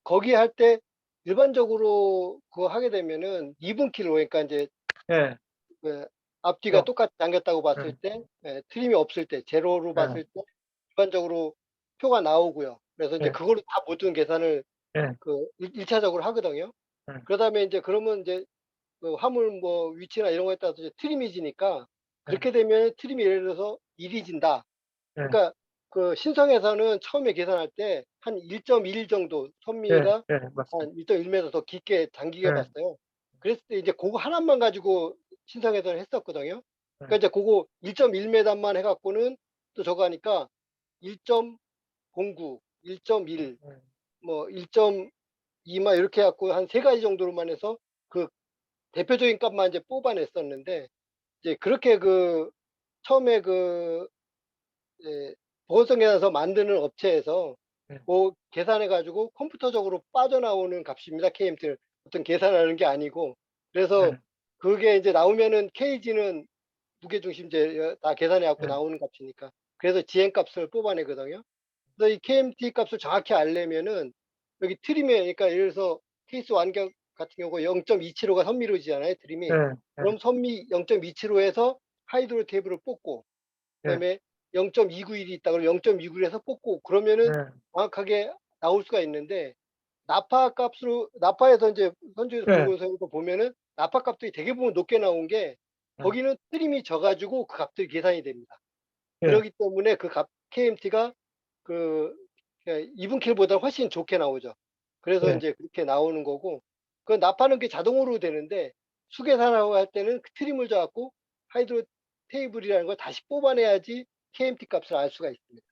거기 할 때 일반적으로 그거 하게 되면은 2분키로, 그러니까 이제 네, 그 앞뒤가 어, 똑같이 당겼다고 봤을 네, 때, 트림이 없을 때, 제로로 네, 봤을 때 일반적으로 표가 나오고요. 그래서 이제 네, 그거를 다 모든 계산을 네, 그 1차적으로 하거든요. 네, 그러다음에 이제 그러면 이제 그 화물 뭐 위치나 이런 거에 따라서 이제 트림이 지니까, 네, 그렇게 되면 트림이 예를 들어서 1이 진다. 네, 그러니까 그 신성에서는 처음에 계산할 때 한 1.1 정도 네, 선미에다 네, 맞습니다. 한 1.1m 더 깊게 당기게 네, 봤어요. 그랬을 때 이제 그거 하나만 가지고 신성에서는 했었거든요. 네, 그러니까 이제 그거 1.1m만 해갖고는 또 저거 하니까 1.09, 1.1, 네, 뭐 1.2 막 이렇게 해갖고 한 세 가지 정도로만 해서 그 대표적인 값만 이제 뽑아냈었는데, 이제 그렇게 처음에 예, 보건성 계산서 만드는 업체에서 네, 그 계산해 가지고 컴퓨터적으로 빠져나오는 값입니다. KMT를 어떤 계산하는 게 아니고. 그래서 네, 그게 이제 나오면은 KG는 무게중심제 다 계산해 갖고 네, 나오는 값이니까. 그래서 지행 값을 뽑아내거든요. 그래서 이 KMT 값을 정확히 알려면은 여기 트림에, 그러니까 예를 들어서 케이스 완격 같은 경우 0.275가 선미로지잖아요, 트림이. 네, 네, 그럼 선미 0.275에서 하이드로 테이블을 뽑고, 네, 그다음에 0.291이 있다 그러면 0.291에서 뽑고, 그러면은 네, 정확하게 나올 수가 있는데, 나파 값으로, 나파에서 이제 선주에서 네, 보고서 보면은 나파 값들이 되게 보면 높게 나온 게, 네, 거기는 트림이 져가지고 그 값들이 계산이 됩니다. 네, 그렇기 때문에 그 값 KMT가 그 2분 킬보다 훨씬 좋게 나오죠. 그래서 네. 이제 그렇게 나오는 거고, 그 나파는 게 자동으로 되는데 수계산하고 할 때는 그 트림을 줘갖고 하이드로 테이블이라는 걸 다시 뽑아내야지 KMT 값을 알 수가 있습니다.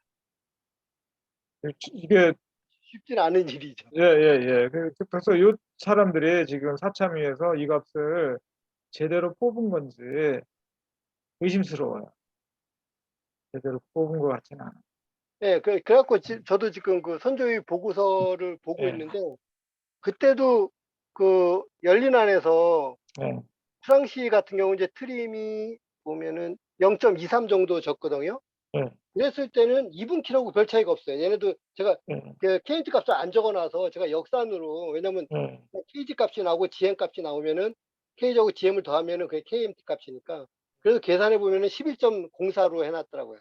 이게 쉽진 않은 일이죠. 예, 예, 예. 그래서 요 사람들이 지금 사참위에서 이 값을 제대로 뽑은 건지 의심스러워요. 제대로 뽑은 것 같지는 않아요. 예, 그래갖고 저도 지금 그 선조위 보고서를 보고 예, 있는데, 그때도 그 열린안에서 예, 프랑시 같은 경우 이제 트림이 보면은 0.23 정도 졌거든요. 예, 그랬을 때는 2분 키로하고 별 차이가 없어요. 얘네도 제가 예, 그 KT 값을 안 적어놔서 제가 역산으로, 왜냐면 예. KG 값이 나오고 GM 값이 나오면은 KG하고 GM을 더하면은 그게 KMT 값이니까, 그래서 계산해 보면은 11.04로 해놨더라고요.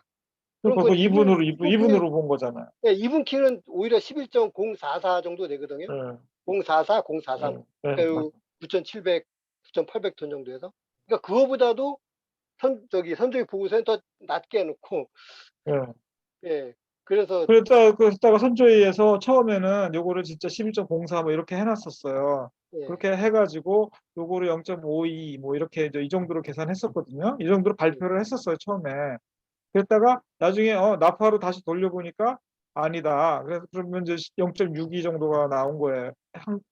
그럼 그거 그건 2분으로, 2분 키는, 2분으로 본 거잖아요. 예, 2분 키는 오히려 11.044 정도 되거든요. 예, 044, 043. 예, 예, 그러니까 맞아요. 요 9,700, 9,800톤 정도에서. 그러니까 그거보다도 선조위 보고서는 더 낮게 해놓고, 예. 예. 그래서, 그랬다가 선조위에서 처음에는 요거를 진짜 11.04 뭐 이렇게 해놨었어요. 예. 그렇게 해가지고 요거를 0.52 뭐 이렇게 이제 이 정도로 계산했었거든요. 이 정도로 예. 발표를 했었어요, 처음에. 그랬다가 나중에 나파로 다시 돌려보니까 아니다. 그래서 그러면 이제 0.62 정도가 나온 거예요.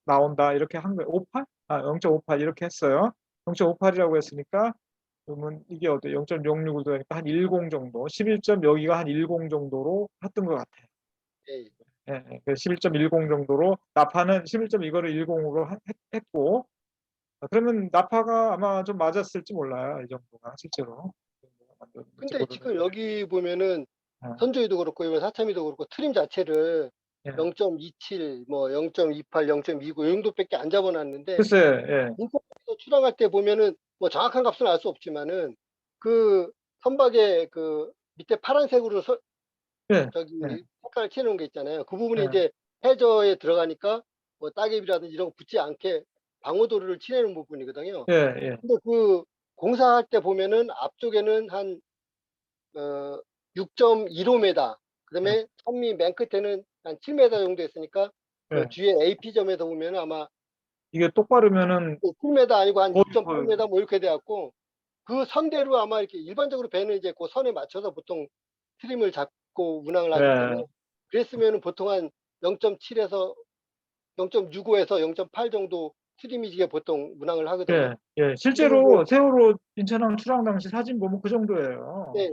나온다 이렇게 한 거예요. 58? 0.58 이렇게 했어요. 0.58이라고 했으니까 그러면 이게 어때? 0.06을 더하니까 한 10 정도, 11점 여기가 한 10 정도로 했던 것 같아요. 예. 예, 예. 11.10 정도로 나파는 11점 이거를 10으로 했고 그러면 나파가 아마 좀 맞았을지 몰라요. 이 정도가 실제로. 이 정도가 맞았는지 근데 지금 모르는데. 여기 보면은 예, 선조위도 그렇고 이번 사참위도 그렇고 트림 자체를 예. 0.27, 뭐 0.28, 0.29 이 정도밖에 안 잡아놨는데, 글쎄, 예, 인터넷에서 출항할 때 보면은 뭐 정확한 값은 알 수 없지만은 그 선박의 그 밑에 파란색으로 예, 예, 저기 색깔을 칠해놓은 게 있잖아요. 그 부분이 예, 이제 해저에 들어가니까 뭐 따개비라든지 이런 거 붙지 않게 방호도를 칠해놓은 부분이거든요. 예, 예, 근데 그 공사할 때 보면은 앞쪽에는 한 6.15m, 예, 그다음에 선미 맨 끝에는 한 7m 정도 했으니까, 그 예, 뒤에 AP점에서 보면은 아마 이게 똑바르면은 7m 아니고 한 거의 6.8m 뭐 이렇게 돼갖고 그 선대로 아마 이렇게 일반적으로 배는 이제 그 선에 맞춰서 보통 트림을 잡고 운항을 하기 때문에 예, 그랬으면은 보통 한 0.7에서 0.65에서 0.8 정도 트림이 이게 보통 운항을 하거든요. 실제로 세월호 인천항 출항 당시 사진 보면 그 정도예요. 네,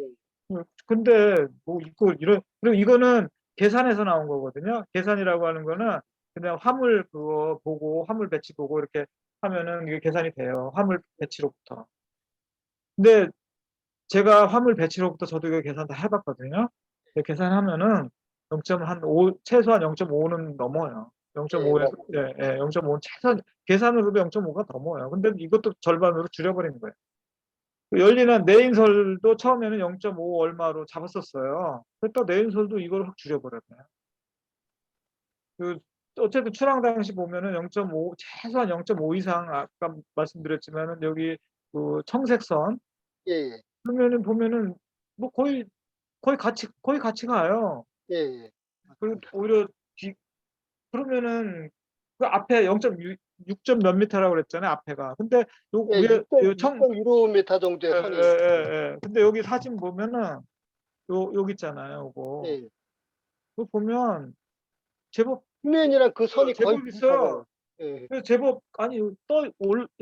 근데 뭐 이거 이런 그리고 이거는 계산해서 나온 거거든요. 계산이라고 하는 거는 그냥 화물 그거 보고 화물 배치 보고 이렇게 하면은 이게 계산이 돼요. 화물 배치로부터. 근데 제가 화물 배치로부터 저도 이거 계산 다 해봤거든요. 계산하면은 0.5 최소한 0.5는 넘어요. 네, 0.5에서 맞습니다. 0.5는 최소한 계산으로도 0.5가 넘어요. 근데 이것도 절반으로 줄여버린 거예요. 그 열리는 내인설도 처음에는 0.5 얼마로 잡았었어요. 또 내인설도 이걸 확 줄여버렸네요. 그 어쨌든 출항 당시 보면은 0.5 최소한 0.5 이상 아까 말씀드렸지만은 여기 그 청색선 예, 예, 그러면은 보면은 뭐 거의 같이 가요. 예, 예. 그리고 오히려 그러면은 그 앞에 0.6점 몇 미터라고 그랬잖아요. 앞에가. 근데 요 예, 위에 6.15m 정도의 선이 근데 여기 사진 보면은 여기 있잖아요. 요거. 예. 그거 보면 제법 수면이랑 그 선이 거의 제법 비슷하잖아요. 있어요. 예. 제법 아니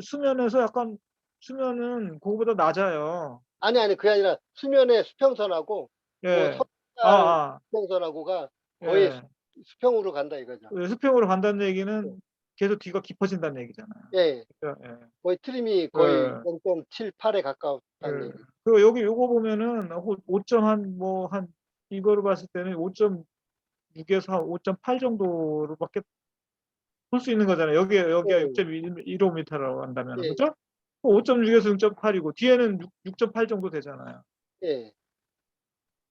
수면에서 약간 수면은 그거보다 낮아요. 아니 그게 아니라 수면의 수평선하고 그 예. 아, 선달 아, 수평선하고가 거의 예. 수평으로 간다 이거죠. 수평으로 간다는 예. 얘기는 계속 뒤가 깊어진다는 얘기잖아요. 예. 그죠? 예. 거의 트림이 거의 예. 0.78에 가까웠다는 예. 얘기. 그리고 여기 요거 보면은 5점 한 이거로 봤을 때는 5.6에서 5.8 정도로밖에 볼 수 있는 거잖아요. 여기가 예. 6.15m라고 한다면 예. 그죠? 5.6에서 6.8이고 뒤에는 6.8 정도 되잖아요. 예.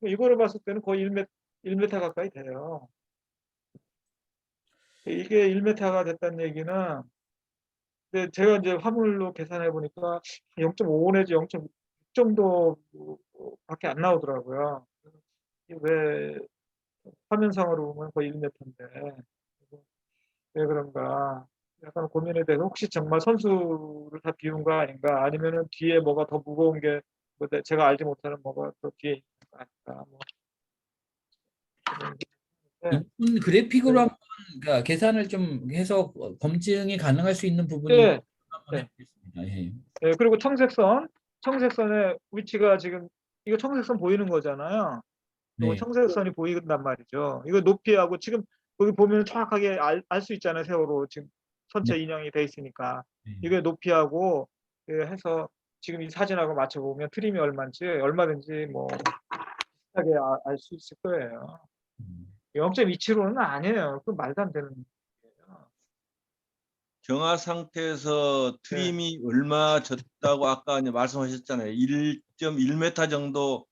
이거를 봤을 때는 거의 1m 가까이 돼요. 이게 1m가 됐다는 얘기는 근데 제가 이제 화물로 계산해 보니까 0.5 내지 0.6 정도밖에 안 나오더라고요. 이게 왜 화면상으로 보면 거의 1m인데 왜 그런가 약간 고민에 대해서 혹시 정말 선수를 다 비운 거 아닌가 아니면은 뒤에 뭐가 더 무거운 게 제가 알지 못하는 뭐가 또 뒤에 있는 거 아닌가 뭐 네. 이분 그래픽으로 네. 한번 그러니까 계산을 좀 해서 검증이 가능할 수 있는 부분이 네. 한번 네. 해보겠습니다. 예. 네, 그리고 청색선의 위치가 지금 이거 청색선 보이는 거잖아요. 이거 네. 청색선이 보인단 말이죠. 이거 높이하고 지금 거기 보면 정확하게 알 수 있잖아요. 세월호 지금 네. 선체 인형이 돼 있으니까 네. 이게 높이하고 해서 지금 이 사진하고 맞춰 보면 트림이 얼마인지 얼마든지 뭐 비슷하게 알 수 있을 거예요. 음. 0.27호는 아니에요. 그 말도 안 되는 얘기예요. 경하 상태에서 트림이 얼마 졌다고 아까 이제 말씀하셨잖아요. 1.1m 정도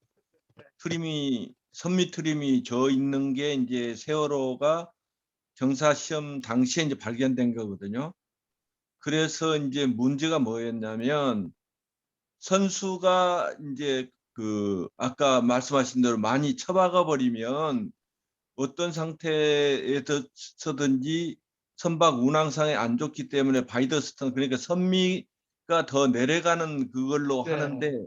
트림이 선미 트림이 져 있는 게 이제 세월호가 경사 시험 당시에 이제 발견된 거거든요. 그래서 이제 문제가 뭐였냐면 선수가 이제 그 아까 말씀하신 대로 많이 처박아 버리면 어떤 상태에서든지 선박 운항상에 안 좋기 때문에 바이더스턴 그러니까 선미가 더 내려가는 그걸로 네. 하는데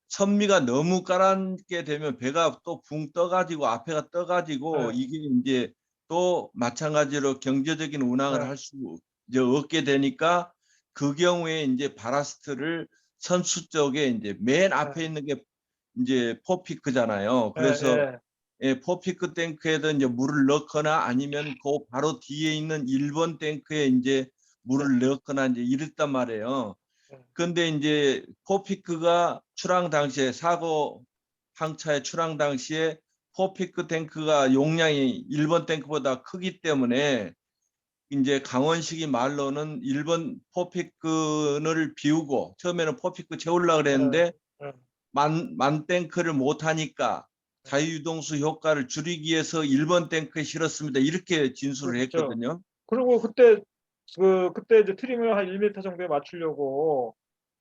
선미가 너무 깔아앉게 되면 배가 또 붕 떠가지고 앞에가 떠가지고 네. 이게 이제 또 마찬가지로 경제적인 운항을 네. 할 수 이제 없게 되니까 그 경우에 이제 바라스트를 선수 쪽에 이제 맨 앞에 있는 게 이제 포피크잖아요. 그래서 네. 예, 포피크 탱크에도 이제 물을 넣거나 아니면 그 바로 뒤에 있는 1번 탱크에 이제 물을 넣거나 이제 이랬단 말이에요. 네. 근데 이제 포피크가 출항 당시에 사고 항차의 출항 당시에 포피크 탱크가 용량이 1번 탱크보다 크기 때문에 이제 강원식이 말로는 1번 포피크를 비우고 처음에는 포피크 채우려고 그랬는데 네. 만 탱크를 못 하니까 자유유동수 효과를 줄이기 위해서 1번 탱크에 실었습니다. 이렇게 진술을 그렇죠. 했거든요. 그리고 그때 이제 트림을 한 1m 정도에 맞추려고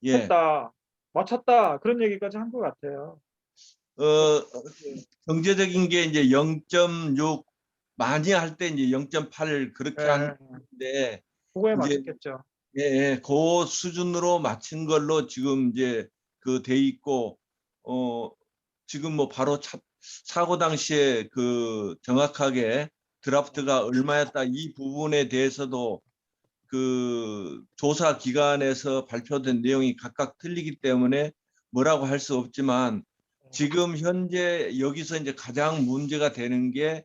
예. 했다. 맞췄다. 그런 얘기까지 한 것 같아요. 어, 예. 경제적인 게 이제 0.6 많이 할 때 이제 0.8 그렇게 예. 하는데 그거에 이제 맞췄겠죠. 예, 예, 그 수준으로 맞춘 걸로 지금 이제 그 돼 있고 지금 뭐 바로 사고 당시에 그 정확하게 드라프트가 얼마였다 이 부분에 대해서도 그 조사 기관에서 발표된 내용이 각각 틀리기 때문에 뭐라고 할 수 없지만 지금 현재 여기서 이제 가장 문제가 되는 게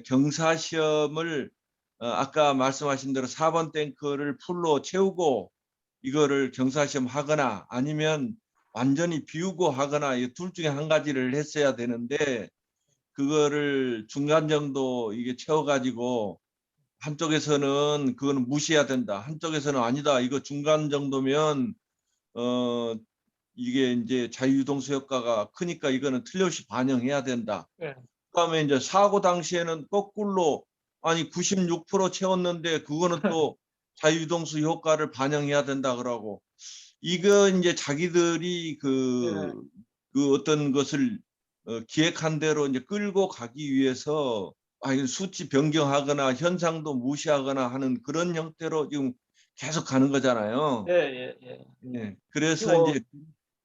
경사 시험을 아까 말씀하신 대로 4번 탱크를 풀로 채우고 이거를 경사 시험 하거나 아니면 완전히 비우고 하거나 이 둘 중에 한 가지를 했어야 되는데 그거를 중간 정도 이게 채워가지고 한쪽에서는 그거는 무시해야 된다. 한쪽에서는 아니다. 이거 중간 정도면 이게 이제 자유유동수 효과가 크니까 이거는 틀림없이 반영해야 된다. 예. 그다음에 이제 사고 당시에는 거꾸로 아니 96% 채웠는데 그거는 또 자유유동수 효과를 반영해야 된다 그러고 이거 이제 자기들이 그 어떤 것을 기획한 대로 이제 끌고 가기 위해서 아니 수치 변경하거나 현상도 무시하거나 하는 그런 형태로 지금 계속 가는 거잖아요. 예, 예, 예. 예. 그래서 그리고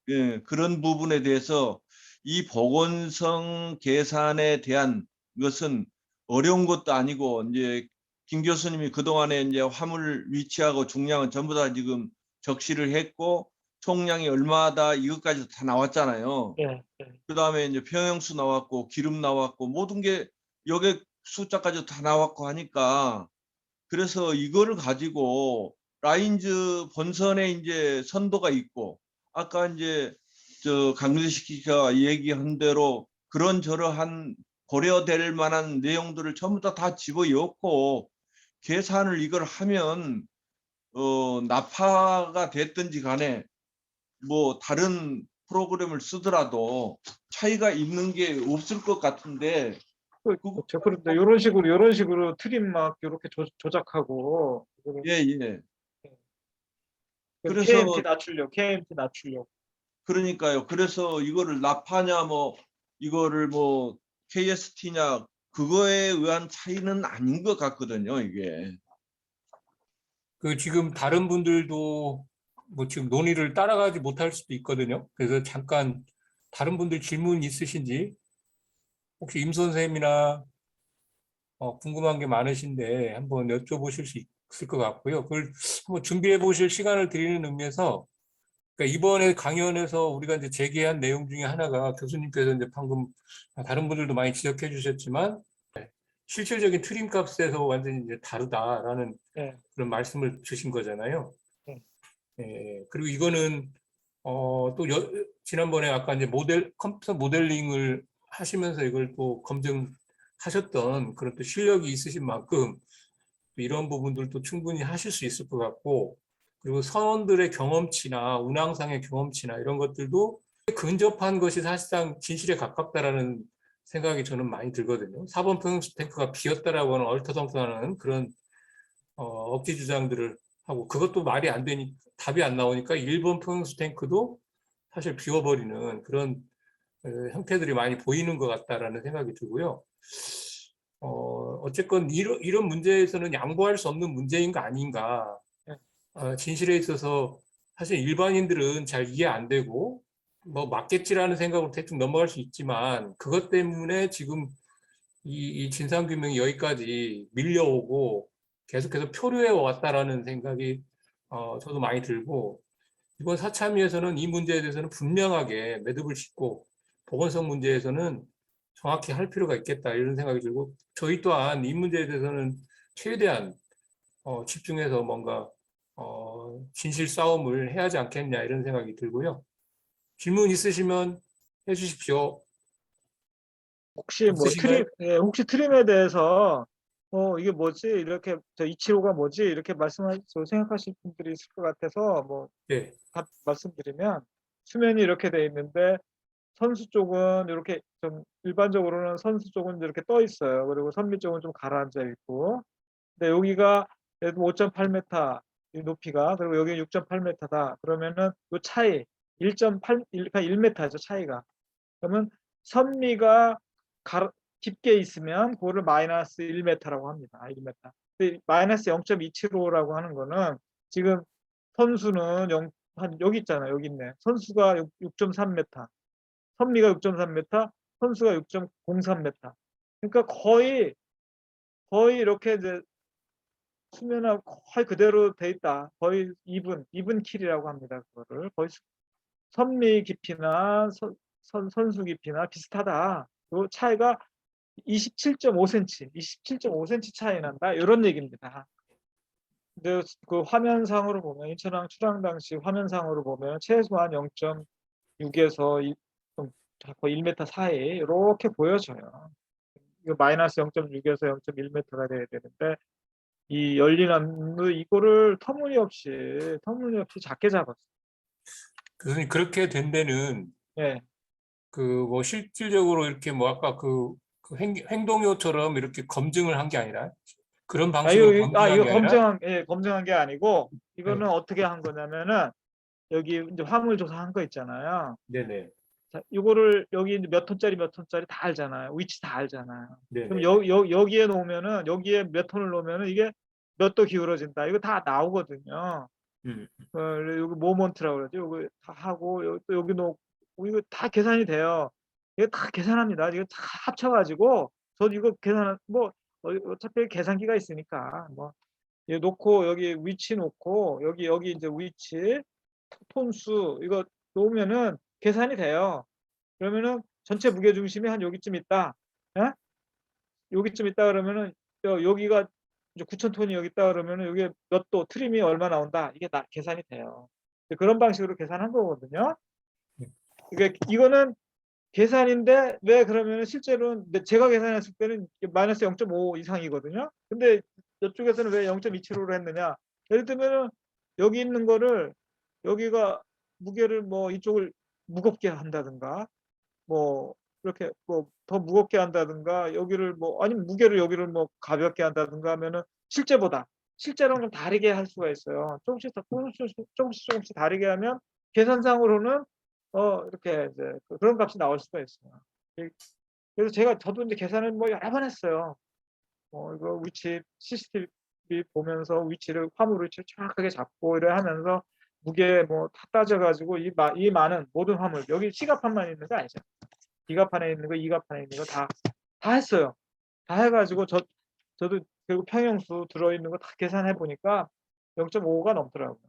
이제 그런 부분에 대해서 이 보건성 계산에 대한 것은 어려운 것도 아니고 이제 김 교수님이 그동안에 이제 화물 위치하고 중량은 전부 다 지금 적시를 했고 총량이 얼마다 이것까지 다 나왔잖아요. 예, 예. 그다음에 이제 평형수 나왔고 기름 나왔고 모든 게 여기 숫자까지 다 나왔고 하니까 그래서 이거를 가지고 라인즈 본선에 이제 선도가 있고 아까 이제 저 강민식 기자가 얘기한 대로 그런저러한 고려될 만한 내용들을 전부 다 집어넣고 계산을 이걸 하면 나파가 됐든지 간에 뭐 다른 프로그램을 쓰더라도 차이가 있는 게 없을 것 같은데 그렇죠. 그런데 이런 식으로 트림 막 이렇게 조작하고 예, 예. 그래서 KMT 낮추려고. 그러니까요. 그래서 이거를 나파냐 뭐 이거를 뭐 KST냐 그거에 의한 차이는 아닌 것 같거든요. 이게. 그 지금 다른 분들도 뭐 지금 논의를 따라가지 못할 수도 있거든요. 그래서 잠깐 다른 분들 질문 있으신지 혹시 임 선생님이나 궁금한 게 많으신데 한번 여쭤보실 수 있을 것 같고요. 그걸 한번 준비해 보실 시간을 드리는 의미에서 그러니까 이번에 강연에서 우리가 이제 제기한 내용 중에 하나가 교수님께서 이제 방금 다른 분들도 많이 지적해 주셨지만 실질적인 트림 값에서 완전히 이제 다르다라는 예, 그런 말씀을 주신 거잖아요. 네. 그리고 이거는 또 지난번에 아까 이제 컴퓨터 모델링을 하시면서 이걸 또 검증하셨던 그런 또 실력이 있으신 만큼 이런 부분들도 충분히 하실 수 있을 것 같고 그리고 선원들의 경험치나 운항상의 경험치나 이런 것들도 근접한 것이 사실상 진실에 가깝다라는 생각이 저는 많이 들거든요. 4번 평형수 탱크가 비었다라고 하는 얼터덩터하는 그런 억지 주장들을 하고 그것도 말이 안 되니 답이 안 나오니까 1번 평형수 탱크도 사실 비워버리는 그런 형태들이 많이 보이는 것 같다라는 생각이 들고요. 어쨌건 이런 문제에서는 양보할 수 없는 문제인 거 아닌가. 진실에 있어서 사실 일반인들은 잘 이해 안 되고 뭐 맞겠지라는 생각으로 대충 넘어갈 수 있지만 그것 때문에 지금 이 진상규명이 여기까지 밀려오고 계속해서 표류해 왔다라는 생각이 저도 많이 들고 이번 사참위에서는 이 문제에 대해서는 분명하게 매듭을 짓고 보건성 문제에서는 정확히 할 필요가 있겠다 이런 생각이 들고 저희 또한 이 문제에 대해서는 최대한 집중해서 뭔가 진실 싸움을 해야 하지 않겠냐 이런 생각이 들고요. 질문 있으시면 해주십시오. 혹시 뭐 없으신가요? 혹시 트림에 대해서 이게 뭐지? 이렇게 저 275가 뭐지? 이렇게 생각하실 분들이 있을 것 같아서 뭐 네. 말씀드리면 수면이 이렇게 돼 있는데 선수 쪽은 이렇게 좀 일반적으로는 선수 쪽은 이렇게 떠 있어요. 그리고 선미 쪽은 좀 가라앉아 있고. 근데 여기가 예를 들면 5.8m 이 높이가 그리고 여기 6.8m다. 그러면은 이 차이 1.8 그러니까 1m죠 차이가. 그러면 선미가 깊게 있으면 그거를 마이너스 1m라고 합니다. 1m. 근데 마이너스 0.275라고 하는 거는 지금 선수는 한 여기 있잖아요. 여기 있네. 선수가 6.3m, 선미가 6.3m, 선수가 6.03m. 그러니까 거의 이렇게 이제 수면하고 거의 그대로 돼 있다. 거의 이분 킬이라고 합니다. 그거를 거의 선미 깊이나 선수 깊이나 비슷하다. 그 차이가 27.5cm, 27.5cm 차이 난다. 이런 얘기입니다. 근데 그 화면상으로 보면 인천항 출항 당시 화면상으로 보면 최소한 0.6에서 거의 1m 사이 이렇게 보여져요. 이거 마이너스 0.6에서 0.1m가 돼야 되는데 이 열린 암로 이거를 터무니없이 작게 잡았어요. 교수님 그렇게 된 데는 예. 그 뭐 실질적으로 이렇게 뭐 아까 그 행동요처럼 이렇게 검증을 한 게 아니라 그런 방식으로 검증한 이거 게 아니라 검증한 게 아니고 네. 이거는 어떻게 한 거냐면은 여기 이제 화물 조사한 거 있잖아요. 네네. 자, 이거를 여기 이제 몇 톤짜리 다 알잖아요. 위치 다 알잖아요. 그럼 네네. 여기에 놓으면은 여기에 몇 톤을 놓으면은 이게 몇 도 기울어진다. 이거 다 나오거든요. 음. 여기 모먼트라고 그러죠. 여기 다 하고 또 여기 놓고 이거 다 계산이 돼요. 이거 다 계산합니다. 이거 다 합쳐가지고 저도 이거 계산 어차피 계산기가 있으니까 뭐 이 놓고 여기 위치 놓고 여기 이제 위치 톤수 이거 놓으면은 계산이 돼요. 그러면은 전체 무게 중심이 한 여기쯤 있다. 예? 여기쯤 있다 그러면은 여기가 이제 9,000톤이 여기 있다 그러면은 여기 몇 도 트림이 얼마 나온다. 이게 다 계산이 돼요. 그런 방식으로 계산한 거거든요. 그러니까 이거는 계산인데 왜 그러면은 실제로는 제가 계산했을 때는 마이너스 0.5 이상이거든요. 근데 이쪽에서는 왜 0.275로 했느냐? 예를 들면은 여기 있는 거를 여기가 무게를 뭐 이쪽을 무겁게 한다든가 뭐 이렇게 뭐 더 무겁게 한다든가 여기를 뭐 아니면 무게를 여기를 뭐 가볍게 한다든가 하면은 실제로는 좀 다르게 할 수가 있어요. 조금씩 다르게 하면 계산상으로는 이렇게 이제 그런 값이 나올 수가 있어요. 그래서 저도 이제 계산을 뭐 여러 번 했어요. 이거 위치 CCTV 보면서 화물 위치를 정확하게 잡고 이래 하면서 무게 뭐 다 따져가지고 이 많은 모든 화물 여기 C갑판만 있는 거 아니죠? D갑판에 있는 거, E갑판에 있는 거 다 했어요. 다 해가지고 저도 결국 평형수 들어있는 거 다 계산해 보니까 0.5가 넘더라고요.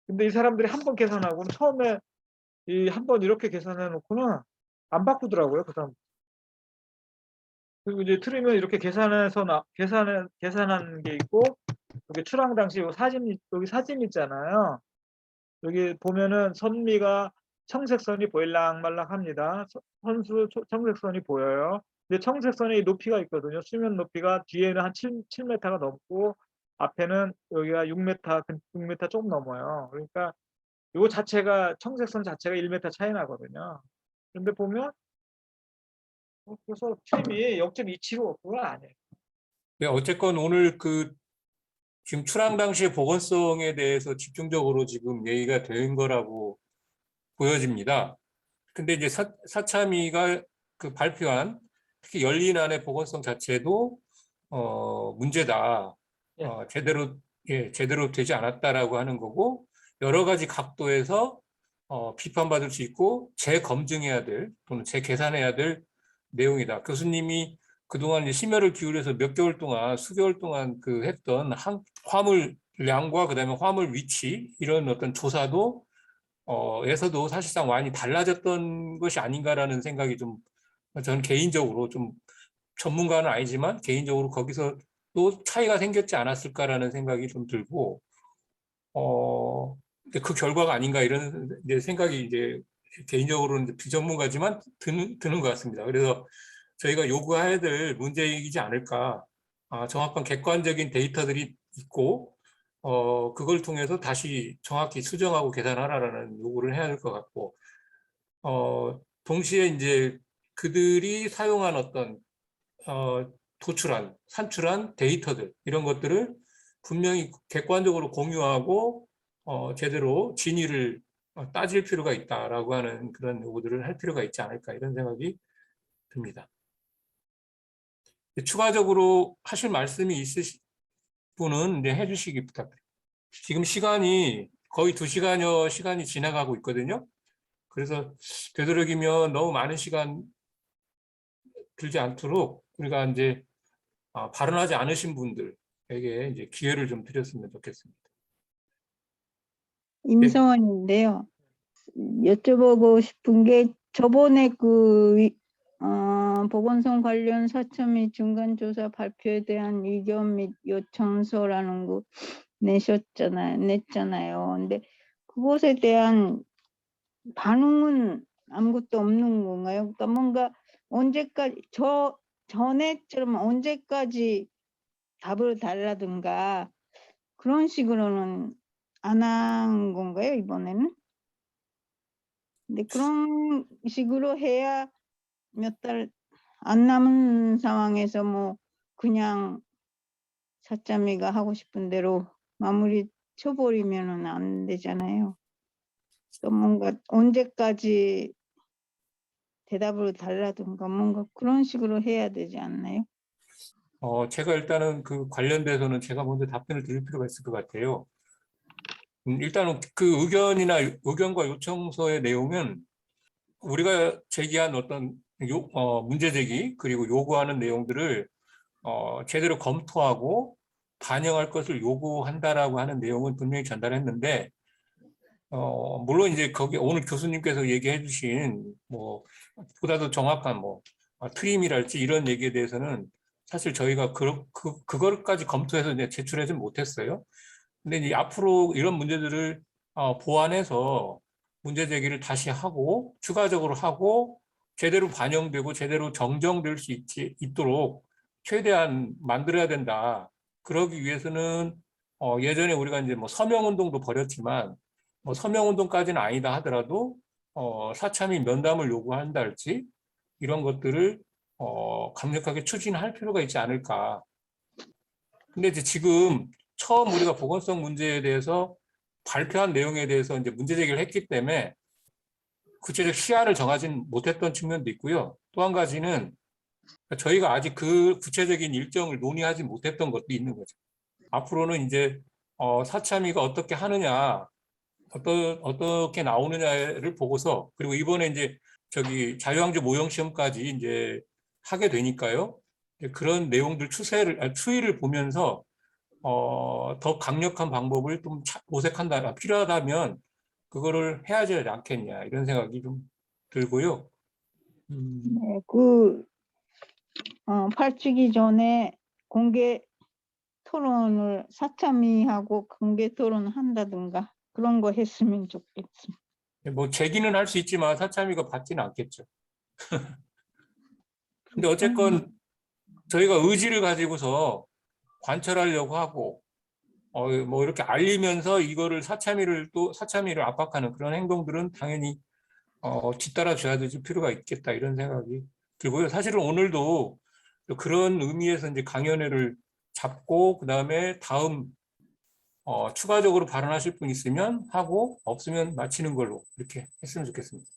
근데 이 사람들이 한 번 계산하고는 처음에 한 번 이렇게 계산해 놓고는 안 바꾸더라고요, 그 사람. 그리고 이제 틀으면 이렇게 계산한 게 있고 여기 출항 당시 여기 사진 있잖아요. 여기 보면은 선미가 청색선이 보일랑말랑합니다. 선수 청색선이 보여요. 근데 청색선의 높이가 있거든요. 수면 높이가 뒤에는 한 7m가 넘고 앞에는 여기가 6m 조금 넘어요. 그러니까 요 자체가 청색선 자체가 1m 차이 나거든요. 그런데 보면 그래서 트림이 0.275 그건 아니에요. 네, 어쨌건 오늘 지금 출항 당시의 보건성에 대해서 집중적으로 지금 얘기가 된 거라고 보여집니다. 근데 이제 사참위가 그 발표한 특히 열린 안의 보건성 자체도 문제다. 예. 제대로 되지 않았다라고 하는 거고 여러 가지 각도에서 비판받을 수 있고 재검증해야 될 또는 재계산해야 될 내용이다. 교수님이 그동안 이제 심혈을 기울여서 몇 개월 동안 수개월 동안 했던 화물량과 그다음에 화물 위치 이런 어떤 조사도 에서도 사실상 많이 달라졌던 것이 아닌가라는 생각이 좀 저는 개인적으로 좀 전문가는 아니지만 개인적으로 거기서 또 차이가 생겼지 않았을까라는 생각이 좀 들고 그 결과가 아닌가 이런 이제 생각이 이제 개인적으로는 이제 비전문가지만 드는 것 같습니다. 그래서 저희가 요구해야 될 문제이지 않을까. 정확한 객관적인 데이터들이 있고 그걸 통해서 다시 정확히 수정하고 계산하라라는 요구를 해야 될 것 같고 동시에 이제 그들이 사용한 어떤 산출한 데이터들 이런 것들을 분명히 객관적으로 공유하고 제대로 진위를 따질 필요가 있다라고 하는 그런 요구들을 할 필요가 있지 않을까 이런 생각이 듭니다. 추가적으로 하실 말씀이 있으신 분은 이제 해주시기 부탁드립니다. 지금 시간이 거의 2시간여 시간이 지나가고 있거든요. 그래서 되도록이면 너무 많은 시간 들지 않도록 우리가 이제 발언하지 않으신 분들에게 이제 기회를 좀 드렸으면 좋겠습니다. 임성원인데요. 여쭤보고 싶은 게 저번에 보건소 관련 사참위 중간조사 발표에 대한 의견 및 요청서라는 거 냈잖아요. 근데 그것에 대한 반응은 아무것도 없는 건가요? 그러니까 뭔가 언제까지 전에처럼 언제까지 답을 달라든가 그런 식으로는 안 한 건가요, 이번에는? 근데 그런 식으로 해야 몇 달 안 남은 상황에서 뭐 그냥 사참위가 하고 싶은 대로 마무리 쳐버리면은 안 되잖아요. 또 뭔가 언제까지 대답을 달라든가 뭔가 그런 식으로 해야 되지 않나요? 제가 일단은 그 관련돼서는 제가 먼저 답변을 드릴 필요가 있을 것 같아요. 일단은 그 의견과 요청서의 내용은 우리가 제기한 어떤 문제 제기 그리고 요구하는 내용들을 제대로 검토하고 반영할 것을 요구한다라고 하는 내용은 분명히 전달했는데 물론 이제 거기 오늘 교수님께서 얘기해 주신 뭐 보다 더 정확한 뭐 트림이랄지 이런 얘기에 대해서는 사실 저희가 그거까지 검토해서 이제 제출하지 못했어요. 근데 이제 앞으로 이런 문제들을 보완해서 문제 제기를 다시 하고 추가적으로 하고 제대로 반영되고 제대로 정정될 수 있도록 최대한 만들어야 된다. 그러기 위해서는 예전에 우리가 이제 뭐 서명 운동도 벌였지만 뭐 서명 운동까지는 아니다 하더라도 사참위 면담을 요구한다 할지 이런 것들을 강력하게 추진할 필요가 있지 않을까. 근데 이제 지금 처음 우리가 보건성 문제에 대해서 발표한 내용에 대해서 이제 문제 제기를 했기 때문에 구체적 시한을 정하진 못했던 측면도 있고요. 또 한 가지는 저희가 아직 그 구체적인 일정을 논의하지 못했던 것도 있는 거죠. 앞으로는 이제 사참위가 어떻게 하느냐, 어떻게 나오느냐를 보고서 그리고 이번에 이제 자유항제 모형 시험까지 이제 하게 되니까요. 그런 내용들 추이를 보면서 더 강력한 방법을 좀 모색한다, 필요하다면 그거를 해야 되지 않겠냐 이런 생각이 좀 들고요. 네, 8주기 전에 공개 토론을 사참위하고 공개 토론을 한다든가 그런 거 했으면 좋겠습니다. 뭐 제기는 할 수 있지만 사참위가 받지는 않겠죠. 근데 어쨌건 저희가 의지를 가지고서 관철하려고 하고 뭐 이렇게 알리면서 이거를 사참위를 압박하는 그런 행동들은 당연히 뒤따라 줘야 될 필요가 있겠다 이런 생각이 들고요. 사실은 오늘도 그런 의미에서 이제 강연회를 잡고 그다음에 다음 추가적으로 발언하실 분 있으면 하고 없으면 마치는 걸로 이렇게 했으면 좋겠습니다.